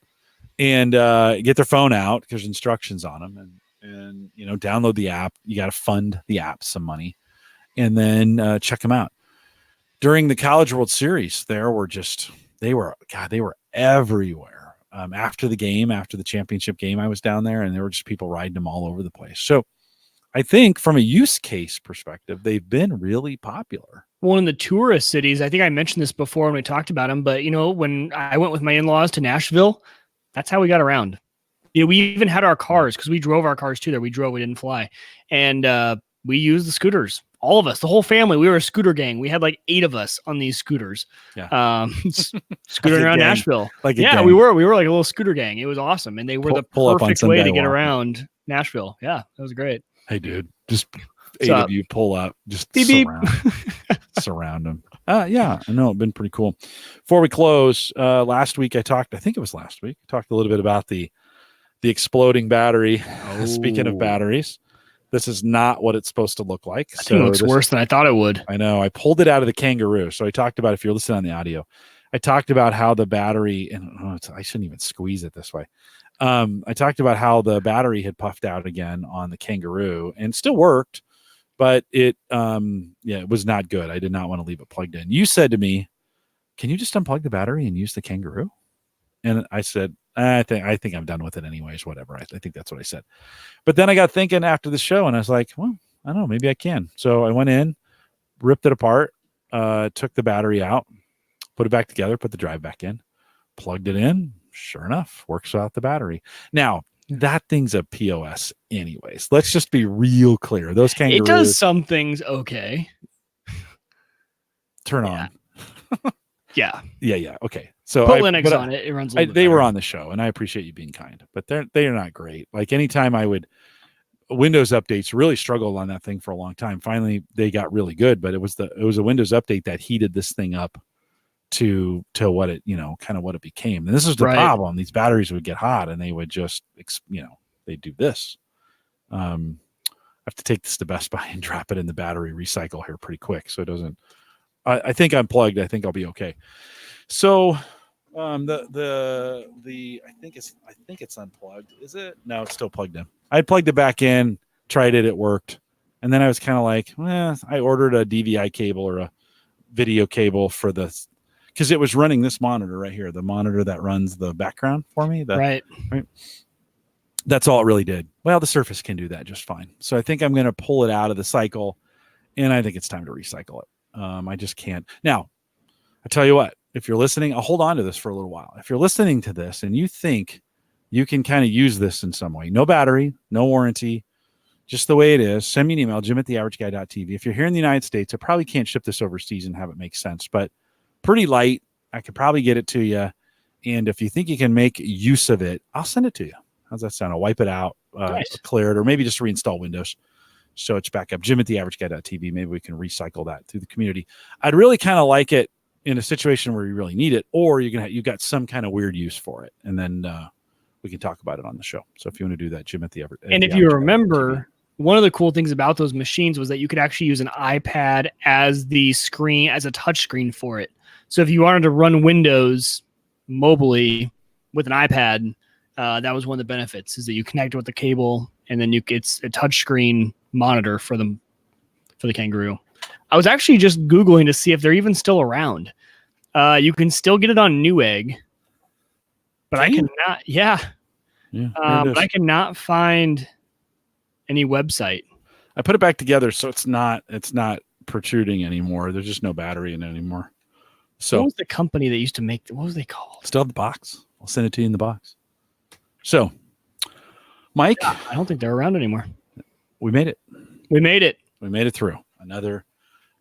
and get their phone out because there's instructions on them, and download the app. You got to fund the app some money, and then check them out. During the College World Series, they were everywhere. After the championship game, I was down there, and there were just people riding them all over the place. So I think from a use case perspective, they've been really popular. One of the tourist cities, I think I mentioned this before when we talked about them, but when I went with my in-laws to Nashville, that's how we got around. We even had our cars because we drove our cars too there. We didn't fly. And we used the scooters. All of us, the whole family, we were a scooter gang. We had like 8 of us on these scooters, scootering around Nashville. We were like a little scooter gang. It was awesome, and they were the perfect way to get around Nashville. Yeah, that was great. Hey, dude, just 8 of you pull up, just surround them. Yeah, I know, it's been pretty cool. Before we close, last week I talked a little bit about the exploding battery. Speaking of batteries. This is not what it's supposed to look like. That thing looks worse than I thought it would. I know. I pulled it out of the Kangaroo. So I talked about, if you're listening on the audio, I talked about how the battery, and I shouldn't even squeeze it this way. I talked about how the battery had puffed out again on the Kangaroo and still worked, but it was not good. I did not want to leave it plugged in. You said to me, can you just unplug the battery and use the Kangaroo? And I said, I think I'm done with it anyways, whatever. I think that's what I said. But then I got thinking after the show, and I was like, well, I don't know, maybe I can. So I went in, ripped it apart, took the battery out, put it back together, put the drive back in, plugged it in. Sure enough, works without the battery. Now, that thing's a POS anyways. Let's just be real clear. Those Kangaroos. It does some things okay. Turn on. Yeah. Okay. So put Linux on it. It runs. They were on the show, and I appreciate you being kind, but they are not great. Like anytime Windows updates really struggled on that thing for a long time. Finally, they got really good, but it was a Windows update that heated this thing up to what it kind of what it became. And this is the problem. These batteries would get hot, and they would just they'd do this. I have to take this to Best Buy and drop it in the battery recycle here pretty quick, so it doesn't. I think I'm plugged. I think I'll be okay. So I think it's unplugged. Is it? No, it's still plugged in. I plugged it back in, tried it, it worked, and then I was kind of like, I ordered a DVI cable or a video cable for this because it was running this monitor right here, the monitor that runs the background for me. Right. That's all it really did. Well, the Surface can do that just fine. So I think I'm going to pull it out of the cycle, and I think it's time to recycle it. I just can't. Now, I tell you what, if you're listening, I'll hold on to this for a little while. If you're listening to this and you think you can kind of use this in some way, no battery, no warranty, just the way it is, send me an email, jim@theaverageguy.tv. If you're here in the United States, I probably can't ship this overseas and have it make sense, but pretty light. I could probably get it to you. And if you think you can make use of it, I'll send it to you. How's that sound? I'll wipe it out, Nice. clear it, or maybe just reinstall Windows. So it's back up. jim@theaverageguy.tv. Maybe we can recycle that through the community. I'd really kind of like it in a situation where you really need it, or you've got some kind of weird use for it, and then we can talk about it on the show. So if you want to do that, Jim at the Average. And if you remember, one of the cool things about those machines was that you could actually use an iPad as the screen, as a touch screen for it. So if you wanted to run Windows mobily with an iPad, that was one of the benefits, is that you connect it with the cable, and then it's a touch screen monitor for the Kangaroo. I was actually just Googling to see if they're even still around. You can still get it on Newegg, but I cannot. Yeah. But I cannot find any website. I put it back together, so it's not protruding anymore. There's just no battery in it anymore. So what was the company that used to make? What was they called? Still have the box. I'll send it to you in the box. So, Mike, I don't think they're around anymore. We made it. We made it through.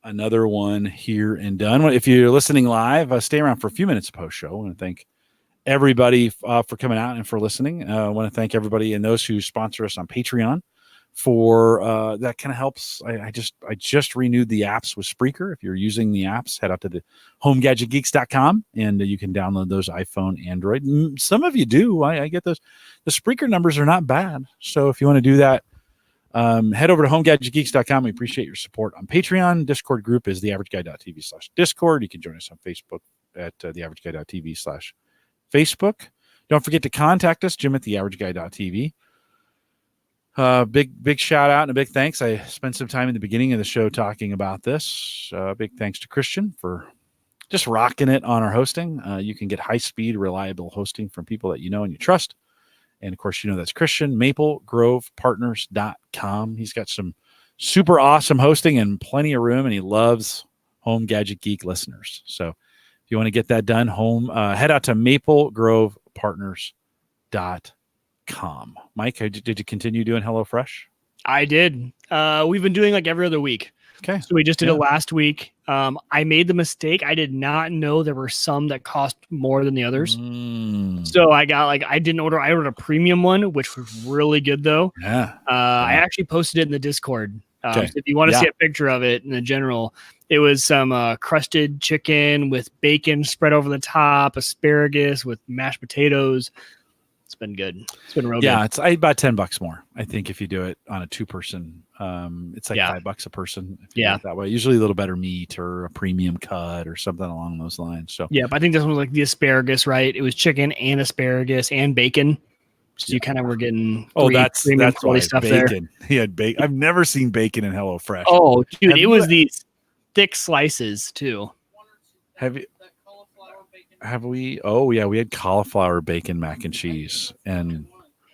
Another one here and done. If you're listening live, stay around for a few minutes of post show. I want to thank everybody for coming out and for listening. I want to thank everybody and those who sponsor us on Patreon for that kind of helps. I just renewed the apps with Spreaker. If you're using the apps, head out to the homegadgetgeeks.com and you can download those iPhone, Android. Some of you do. I get those. The Spreaker numbers are not bad. So if you want to do that, head over to homegadgetgeeks.com. We appreciate your support on Patreon. Discord group is theaverageguy.tv/Discord. You can join us on Facebook at theaverageguy.tv/Facebook. Don't forget to contact us, Jim at theaverageguy.tv. Big shout out and a big thanks. I spent some time in the beginning of the show talking about this. Big thanks to Christian for just rocking it on our hosting. You can get high-speed, reliable hosting from people that you know and you trust. And, of course, that's Christian, maplegrovepartners.com. He's got some super awesome hosting and plenty of room, and he loves Home Gadget Geek listeners. So if you want to get that done, head out to maplegrovepartners.com. Mike, did you continue doing HelloFresh? I did. We've been doing like every other week. Okay. So we just did it last week. I made the mistake. I did not know there were some that cost more than the others. So I ordered a premium one, which was really good though. Yeah. I actually posted it in the Discord. So if you want to see a picture of it in the general, it was some crusted chicken with bacon spread over the top, asparagus with mashed potatoes. It's been good. It's been real good. Yeah, it's about $10 more. I think if you do it on a 2-person, it's like $5 a person. If you do it that way. Usually a little better meat or a premium cut or something along those lines. So yeah, but I think this one was like the asparagus, right? It was chicken and asparagus and bacon. So you kind of were getting that's why stuff bacon. there. He had bacon. I've never seen bacon in HelloFresh. Oh, dude, it was these thick slices too. Have we? Oh yeah, we had cauliflower bacon mac and cheese, and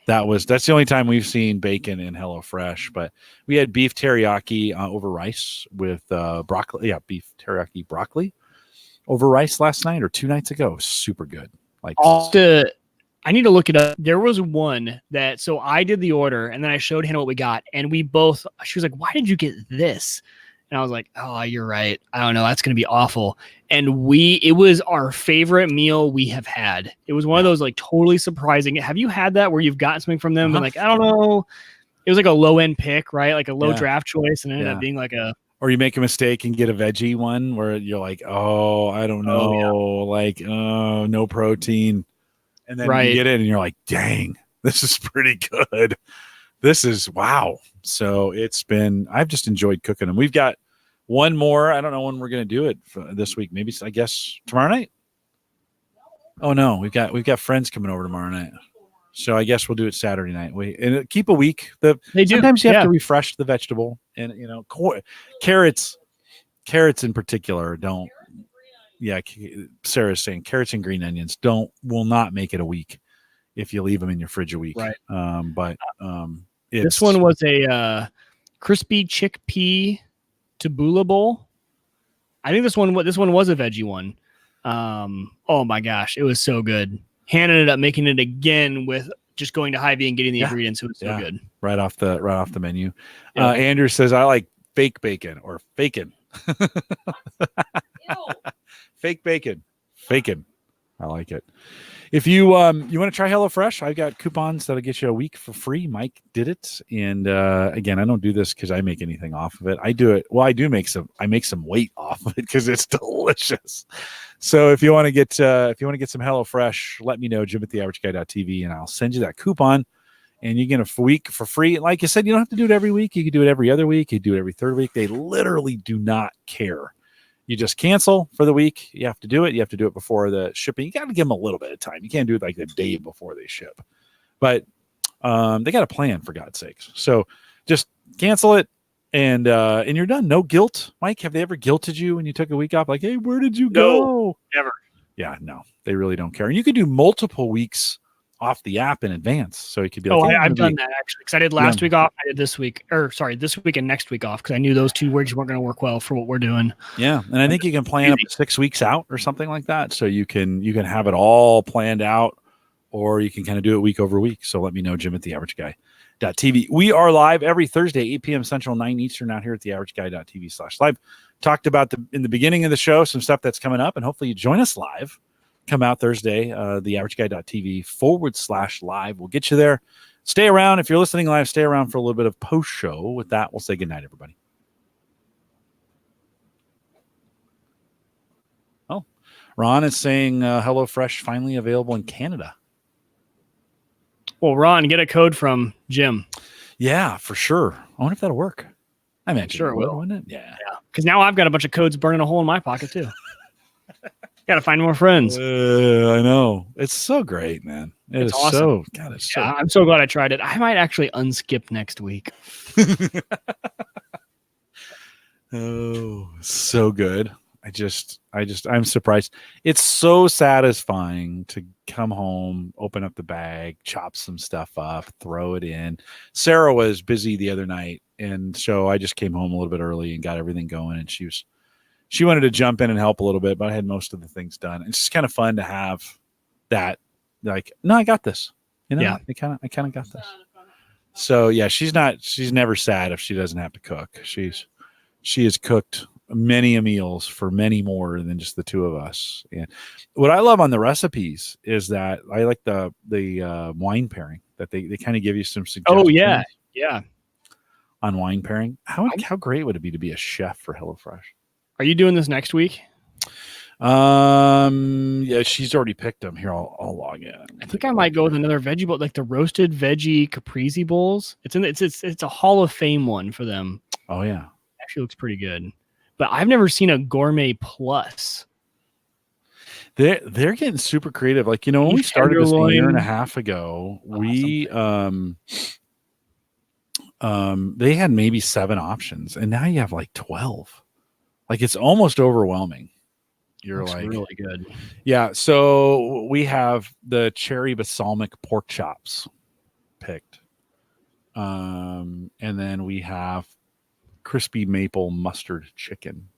that's the only time we've seen bacon in HelloFresh. But we had beef teriyaki over rice with broccoli. Yeah, beef teriyaki broccoli over rice last night or 2 nights ago. It was super good. I need to look it up. There was one so I did the order and then I showed Hannah what we got, and she was like, "Why did you get this?" And I was like, "Oh, you're right. I don't know. That's going to be awful." And it was our favorite meal we have had. It was one of those like totally surprising. Have you had that where you've gotten something from them and like, I don't know, it was like a low end pick, right? Like a low draft choice, and it ended up being like or you make a mistake and get a veggie one where you're like, "Oh, I don't know, no protein." And then you get it and you're like, "Dang, this is pretty good." this is wow. So I've just enjoyed cooking them. We've got one more. I don't know when we're going to do it for this week. Maybe I guess tomorrow night. Oh no, we've got friends coming over tomorrow night. So I guess we'll do it Saturday night. Keep a week. Sometimes you have to refresh the vegetable, and carrots in particular don't. Yeah, Sarah's saying carrots and green onions will not make it a week if you leave them in your fridge a week. Right. This one was a crispy chickpea tabbouleh bowl. I think this one was a veggie one. Oh my gosh, it was so good. Hannah ended up making it again with just going to Hy-Vee and getting the ingredients. It was so good. Right off the menu. Yeah. Andrew says, I like fake bacon or fakin'. Fake bacon. Fakin'. I like it. If you want to try HelloFresh, I've got coupons that'll get you a week for free. Mike did it, and again, I don't do this because I make anything off of it. I do it. Well, I make some weight off of it because it's delicious. So if you want to get some HelloFresh, let me know, Jim@theaverageguy.tv, and I'll send you that coupon, and you get a week for free. Like I said, you don't have to do it every week. You can do it every other week. You can do it every third week. They literally do not care. You just cancel for the week. You have to do it. You have to do it before the shipping. You got to give them a little bit of time. You can't do it like the day before they ship. But they got a plan, for God's sakes. So just cancel it, and you're done. No guilt. Mike, have they ever guilted you when you took a week off? Like, hey, where did you go? Never. Yeah, no, they really don't care. And you could do multiple weeks off the app in advance. So it could be like, I've done that actually. Because I did last week off. I did this week, this week and next week off, because I knew those 2 weeks weren't going to work well for what we're doing. Yeah. And I think you can plan up 6 weeks out or something like that. So you can have it all planned out, or you can kind of do it week over week. So let me know, Jim@theaverageguy.tv. We are live every Thursday, 8 p.m. Central, 9 Eastern, out here at theaverageguy.tv/live. Talked about in the beginning of the show, some stuff that's coming up, and hopefully you join us live. Come out Thursday, theaverageguy.tv/live. We'll get you there. Stay around. If you're listening live, stay around for a little bit of post show. With that, we'll say goodnight, everybody. Oh, Ron is saying HelloFresh finally available in Canada. Well, Ron, get a code from Jim. Yeah, for sure. I wonder if that'll work. I mean, sure it will, wouldn't it? Yeah. Because now I've got a bunch of codes burning a hole in my pocket too. Got to find more friends. I know. It's so great, man. It's awesome. I'm so glad I tried it. I might actually unskip next week. Oh, so good. I'm surprised. It's so satisfying to come home, open up the bag, chop some stuff up, throw it in. Sarah was busy the other night, and so I just came home a little bit early and got everything going, and she wanted to jump in and help a little bit, but I had most of the things done. It's just kind of fun to have that, like, no, I got this. Yeah. I kind of got this. So yeah, she's never sad if she doesn't have to cook. She has cooked many meals for many more than just the two of us. And what I love on the recipes is that I like the wine pairing, that they kind of give you some suggestions. Oh yeah. Yeah. On wine pairing. How great would it be to be a chef for HelloFresh? Are you doing this next week? Yeah, she's already picked them. Here, I'll log in. I think I might go with another veggie bowl, like the roasted veggie caprese bowls. It's a Hall of Fame one for them. Oh yeah, actually looks pretty good. But I've never seen a gourmet plus. They're getting super creative. Like, when we started this a year and a half ago, we they had maybe 7 options, and now you have like 12. Like, it's almost overwhelming. You're looks like, really good. Yeah. So we have the cherry balsamic pork chops picked. And then we have crispy maple mustard chicken.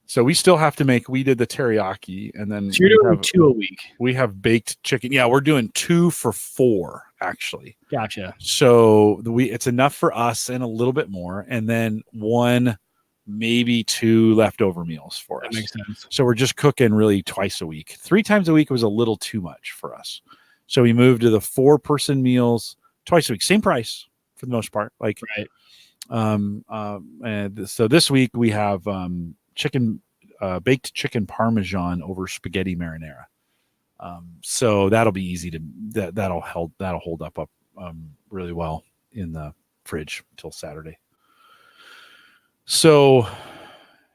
So we still have to we did the teriyaki, and then so you're doing 2 a week. We have baked chicken. Yeah, we're doing 2 for 4 actually. Gotcha. So it's enough for us and a little bit more, and then 1, maybe 2 leftover meals for us. That makes sense. So we're just cooking really twice a week. 3 times a week was a little too much for us. So we moved to the 4-person meals twice a week, same price for the most part. Like, right. And so this week we have baked chicken parmesan over spaghetti marinara. So that'll be easy that'll hold up really well. in the fridge until Saturday. So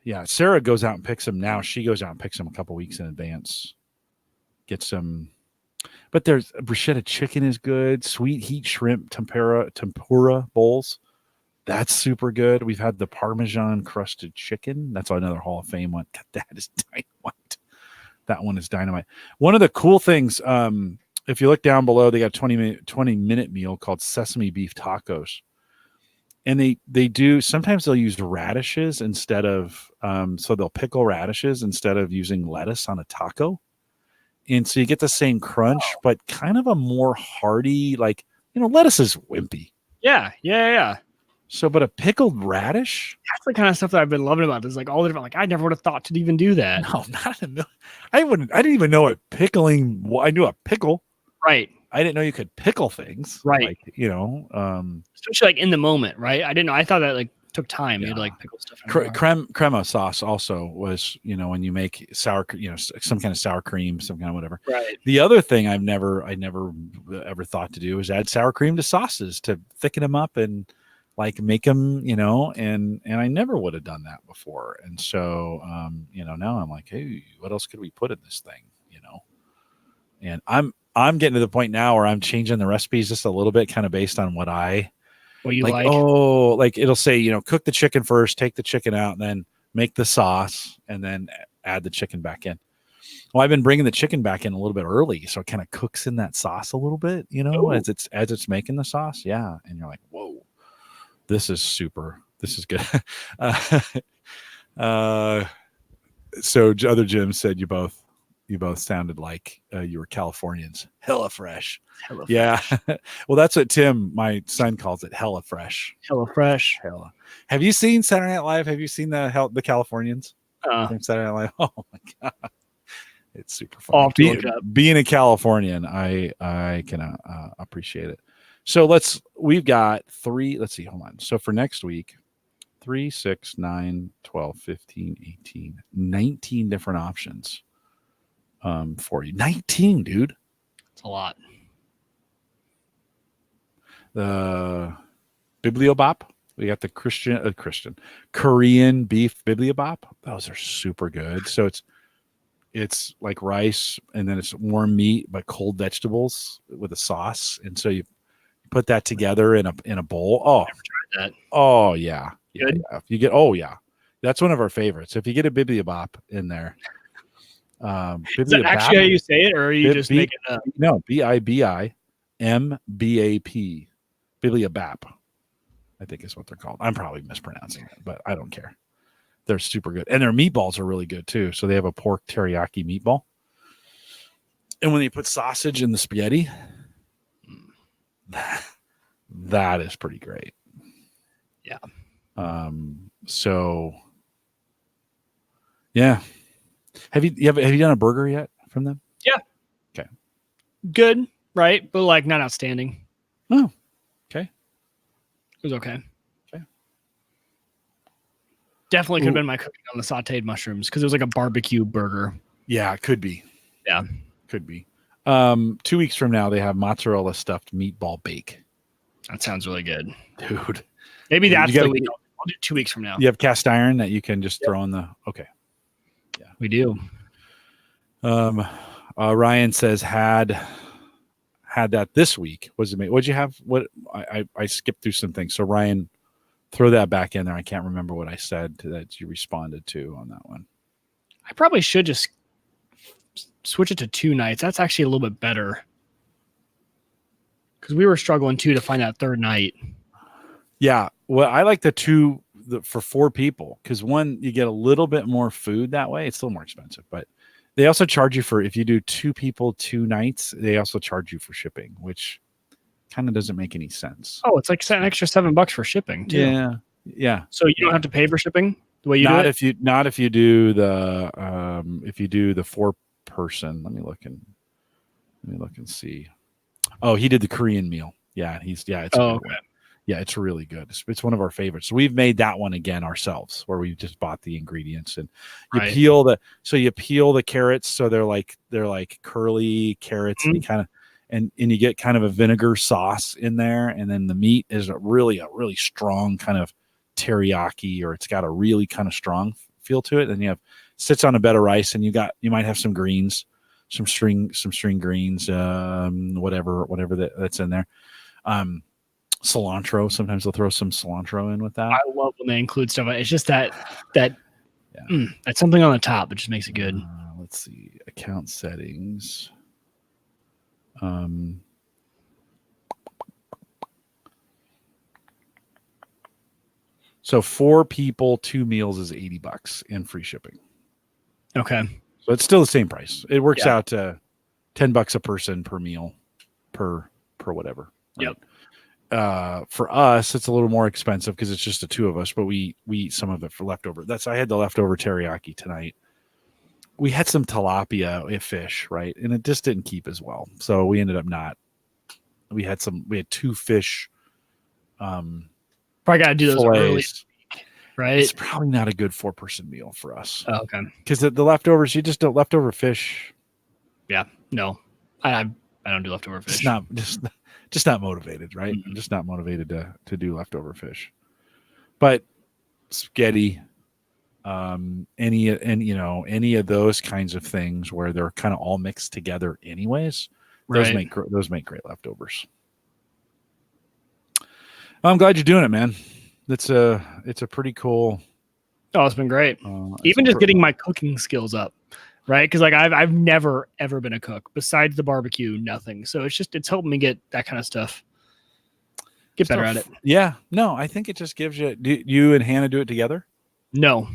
yeah, Sarah goes out and picks them now. She goes out and picks them a couple weeks in advance. Gets some, but there's bruschetta chicken is good. Sweet heat shrimp tempura bowls. That's super good. We've had the Parmesan crusted chicken. That's another Hall of Fame one. God, that is dynamite. That one is dynamite. One of the cool things, if you look down below, they got a 20-minute meal called sesame beef tacos. And they do, sometimes they'll use radishes instead of, so they'll pickle radishes instead of using lettuce on a taco. And so you get the same crunch, but kind of a more hearty, like, lettuce is wimpy. Yeah. So, but a pickled radish? That's the kind of stuff that I've been loving about this. Like all the different, like I never would have thought to even do that. No, not a million. I didn't even know what pickling. Well, I knew a pickle. Right. I didn't know you could pickle things. Right. Like, especially like in the moment, right? I didn't know. I thought that like took time. You had to like pickle stuff. Crema sauce also was, when you make sour, some kind of sour cream, some kind of whatever. Right. The other thing I never ever thought to do is add sour cream to sauces to thicken them up and like make them, and I never would have done that before. And so, now I'm like, hey, what else could we put in this thing? And I'm getting to the point now where I'm changing the recipes just a little bit, kind of based on what you like. Oh, like it'll say, cook the chicken first, take the chicken out, and then make the sauce, and then add the chicken back in. Well, I've been bringing the chicken back in a little bit early, so it kind of cooks in that sauce a little bit, as it's making the sauce. Yeah, and you're like, whoa, this is super. This is good. So other Jim said you both sounded like you were Californians. Hella fresh. Yeah. Well, that's what Tim, my son, calls it. Hella fresh. Hella fresh. Hella. Have you seen Saturday Night Live? Have you seen the Californians? Saturday Night Live. Oh my god, it's super fun. Being a Californian, I can appreciate it. So we've got 3. Let's see. Hold on. So for next week, 3, 6, 9, 12, 15, 18, 19 different options. For you. 19, dude. It's a lot. The Bibliobop. We got the Korean beef Bibliobop. Those are super good. So it's like rice, and then it's warm meat but cold vegetables with a sauce, and so you put that together in a bowl. Oh, I've never tried that. Oh yeah. Good. Yeah. If you get that's one of our favorites. If you get a Bibliobop in there. Is that actually how you say it, or are you just making it up? No, BIBIMBAP. Bibliobap, I think is what they're called. I'm probably mispronouncing it, but I don't care. They're super good. And their meatballs are really good too. So they have a pork teriyaki meatball. And when they put sausage in the spaghetti, that is pretty great. Yeah. So yeah. Have you done a burger yet from them? Yeah. Okay. Good, right? But like not outstanding. Oh. Okay. It was okay. Okay. Definitely could have been my cooking on the sauteed mushrooms, because it was like a barbecue burger. Yeah, it could be. Yeah. Could be. 2 weeks from now, they have mozzarella stuffed meatball bake. That sounds really good. Dude. Maybe that's the week. I'll do 2 weeks from now. You have cast iron that you can just throw in the... Okay. Yeah, we do. Ryan says had that this week. What'd you have? What I skipped through some things. So Ryan, throw that back in there. I can't remember what I said that you responded to on that one. I probably should just switch it to 2 nights. That's actually a little bit better, because we were struggling too to find that third night. Yeah, well, I like the 2 for 4 people, because one, you get a little bit more food that way. It's still more expensive, but they also charge you for, if you do 2 people 2 nights, they also charge you for shipping, which kind of doesn't make any sense. Oh, it's like an extra $7 for shipping too. Yeah. So you don't have to pay for shipping the way you do it? Not if you do the 4-person. Let me look and see. Oh, he did the Korean meal. Yeah, it's okay. Yeah, it's really good. It's one of our favorites. So we've made that one again ourselves, where we just bought the ingredients, and you peel the carrots, so they're like curly carrots, and and you get kind of a vinegar sauce in there, and then the meat is a really strong kind of teriyaki, or it's got a really kind of strong feel to it. And you have sits on a bed of rice, and you might have some greens, some string greens, whatever that's in there. Cilantro. Sometimes they'll throw some cilantro in with that. I love when they include stuff. It's just that that's something on the top that just makes it good. Let's see, account settings. So 4 people, 2 meals is $80 and free shipping. Okay. So it's still the same price. It works out to $10 a person per meal per whatever. Right? Yep. For us, it's a little more expensive because it's just the 2 of us, but we eat some of it for leftover. I had the leftover teriyaki tonight. We had some tilapia fish, right? And it just didn't keep as well. So we ended up not. We had 2 fish. Probably got to do those early, right? It's probably not a good 4-person meal for us. Oh, okay. Because the leftovers, you just don't leftover fish. Yeah. No, I don't do leftover fish. Just not motivated, right? Mm-hmm. I'm just not motivated to do leftover fish. But spaghetti, any of those kinds of things where they're kind of all mixed together anyways, those make great leftovers. I'm glad you're doing it, man. It's a pretty cool. Oh, it's been great. Even just getting my cooking skills up, right? Because like I've never ever been a cook besides the barbecue, nothing. So it's helping me get that kind of stuff. Get better at it. Yeah. No, I think it just gives you. Do you and Hannah do it together? No.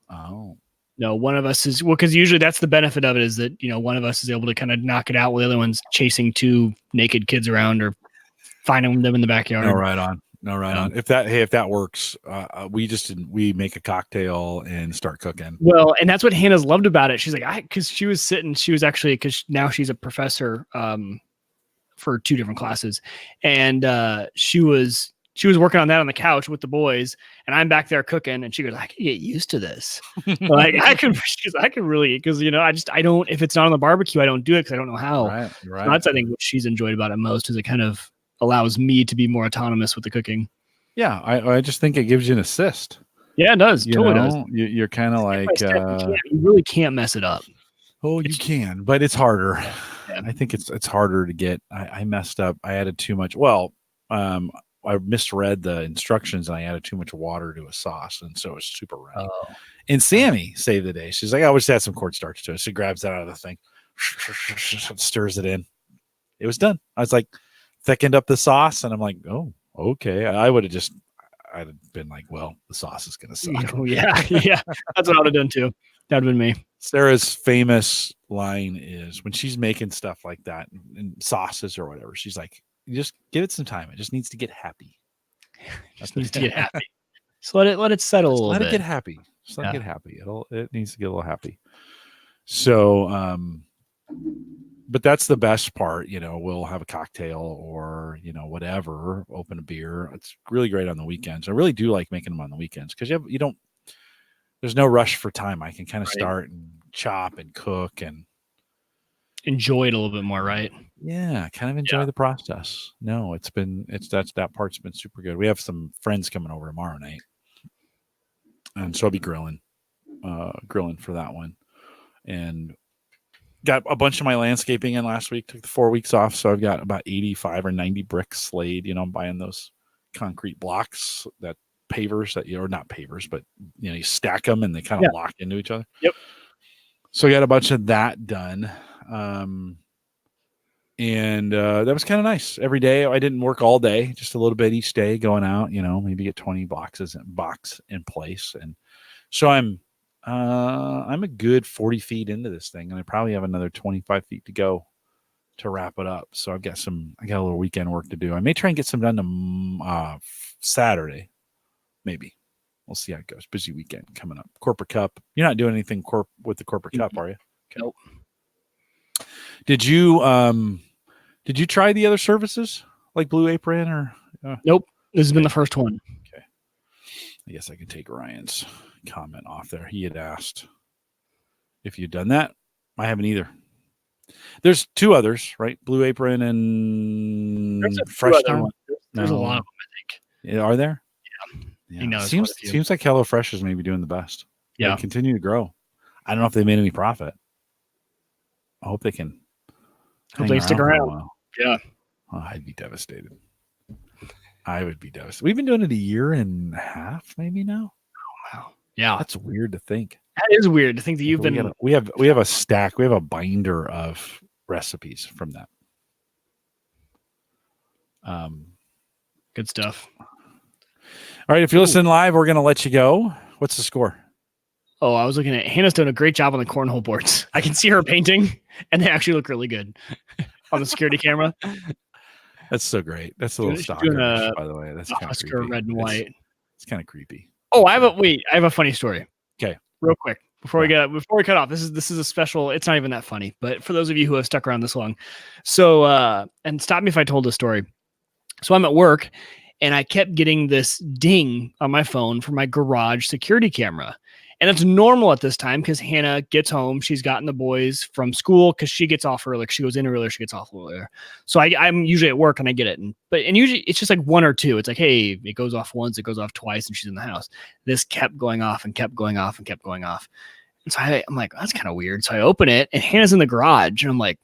Oh. No, one of us is because usually that's the benefit of it is that one of us is able to kind of knock it out while the other one's chasing 2 naked kids around or finding them in the backyard. No, right on. If that works, we make a cocktail and start cooking. Well, and that's what Hannah's loved about it. She's like, because now she's a professor for 2 different classes, and she was working on that on the couch with the boys, and I'm back there cooking, and she goes, I can get used to this. Like I can really, because I don't, if it's not on the barbecue, I don't do it because I don't know how. Right. So that's I think what she's enjoyed about it most is it kind of allows me to be more autonomous with the cooking. Yeah, I just think it gives you an assist. Yeah, it does. Totally does. You're kind of like you really can't mess it up. Oh, you can, but it's harder. Yeah. I think it's harder to get. I messed up. I added too much. Well, I misread the instructions and I added too much water to a sauce, and so it's super runny. Oh. And Sammy saved the day. She's like, I wish I had some cornstarch to it. She grabs that out of the thing, stirs it in. It was done. I was like, thickened up the sauce, and I'm like, oh, okay. I'd have been like, well, the sauce is gonna suck. Oh, yeah. That's what I would have done too. That would have been me. Sarah's famous line is when she's making stuff like that and sauces or whatever, she's like, you just give it some time. It just needs to get happy. Just needs to get happy. So let it settle a little bit. Let it get happy. Just let it get happy. It needs to get a little happy. So, but that's the best part. We'll have a cocktail or whatever. Open a beer. It's really great on the weekends. I really do like making them on the weekends because you don't. There's no rush for time. I can kind of start and chop and cook and enjoy it a little bit more, right? Yeah, kind of enjoy the process. No, that part's been super good. We have some friends coming over tomorrow night, and so I'll be grilling for that one. And got a bunch of my landscaping in last week. Took the 4 weeks off, so I've got about 85 or 90 bricks laid. I'm buying those concrete blocks that pavers that or not pavers, but you stack them and they kind of lock into each other. Yep. So I got a bunch of that done. And that was kind of nice. Every day I didn't work all day, just a little bit each day going out, maybe get 20 box in place. And so I'm a good 40 feet into this thing, and I probably have another 25 feet to go to wrap it up. So I got a little weekend work to do. I may try and get some done Saturday. Maybe. We'll see how it goes. Busy weekend coming up. Corporate Cup. You're not doing anything with the Corporate Cup, are you? Okay. Nope. Did you try the other services like Blue Apron or? Nope. This has been the first one. Okay. I guess I can take Ryan's comment off there. He had asked if you'd done that. I haven't either. There's two others, right? Blue Apron and There's a few Fresh other Time. ones. There's a No. lot of them, I think. Yeah, are there? He Yeah. knows quite a few. Seems like HelloFresh is maybe doing the best. Yeah. They continue to grow. I don't know if they made any profit. I hope they can. Hope they stick for a around. while. Yeah. Oh, I'd be devastated. I would be devastated. We've been doing it a year and a half, maybe now. Wow. Yeah. That's weird to think. That is weird to think that you've been. We have a stack. We have a binder of recipes from that. Good stuff. All right. If you're listening live, we're going to let you go. What's the score? Oh, I was looking at Hannah's doing a great job on the cornhole boards. I can see her painting, and they actually look really good on the security camera. That's so great. That's a little stalker, by the way. That's kind of Oscar creepy. red and white. It's kind of creepy. Oh, I have a funny story. Okay, real quick before we cut off. This is a special. It's not even that funny, but for those of you who have stuck around this long, so and stop me if I told this story. So I'm at work, and I kept getting this ding on my phone from my garage security camera. And it's normal at this time because Hannah gets home. She's gotten the boys from school because she gets off early. She goes in earlier. She gets off earlier. So I'm usually at work and I get it. And usually it's just like one or two. It's like, hey, it goes off once, it goes off twice, and she's in the house. This kept going off and kept going off and kept going off. And so I'm like, that's kind of weird. So I open it and Hannah's in the garage. And I'm like,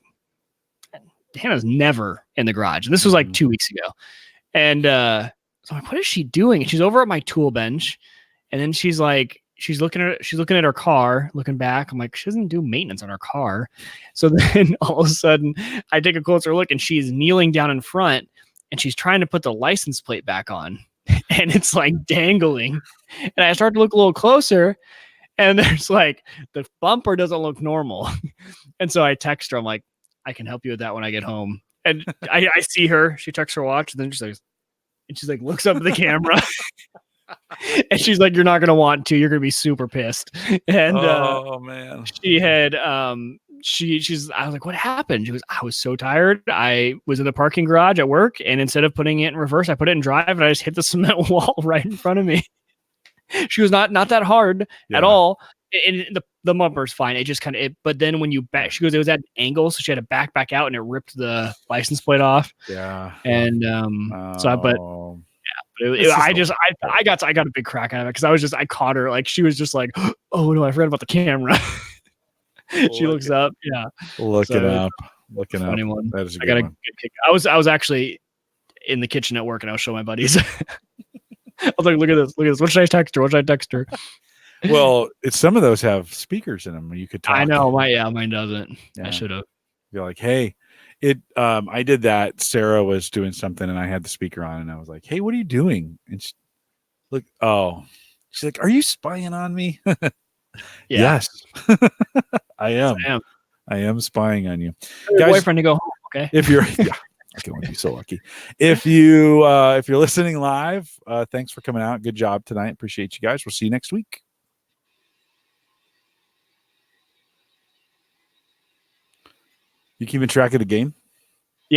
Hannah's never in the garage. And this was like 2 weeks ago. And so I'm like, what is she doing? And she's over at my tool bench. And then she's like, she's looking at her car, looking back. I'm like, she doesn't do maintenance on her car. So then all of a sudden I take a closer look and she's kneeling down in front and she's trying to put the license plate back on and it's like dangling. And I start to look a little closer and there's like the bumper doesn't look normal. And so I text her, I'm like, I can help you with that when I get home. And I see her, she checks her watch and then she's like looks up at the camera. And she's like, you're not going to want to, you're going to be super pissed. And oh man, she had I was like, what happened? She was, I was so tired. I was in the parking garage at work and instead of putting it in reverse, I put it in drive and I just hit the cement wall right in front of me. She was not that hard at all. And the bumper's fine. It just kind of but then when you back, she goes, it was at an angle, so she had to back out and it ripped the license plate off. Yeah. And I got a big crack out of it because I caught her like she was just like, oh no, I forgot about the camera. She looks up, looking up. Funny one. That is a I got a good good kick. I was actually in the kitchen at work and I was showing my buddies. I was like, look at this. What should I text her? Well, some of those have speakers in them. You could talk. I know, mine doesn't. Yeah. I should have. You're like, hey. I did that. Sarah was doing something and I had the speaker on and I was like, hey, what are you doing? And she's like, are you spying on me? Yes, I am. I am spying on you. Guys, boyfriend to go home. Okay. If you're, I would be so lucky. If you're listening live, thanks for coming out. Good job tonight. Appreciate you guys. We'll see you next week. You keeping track of the game?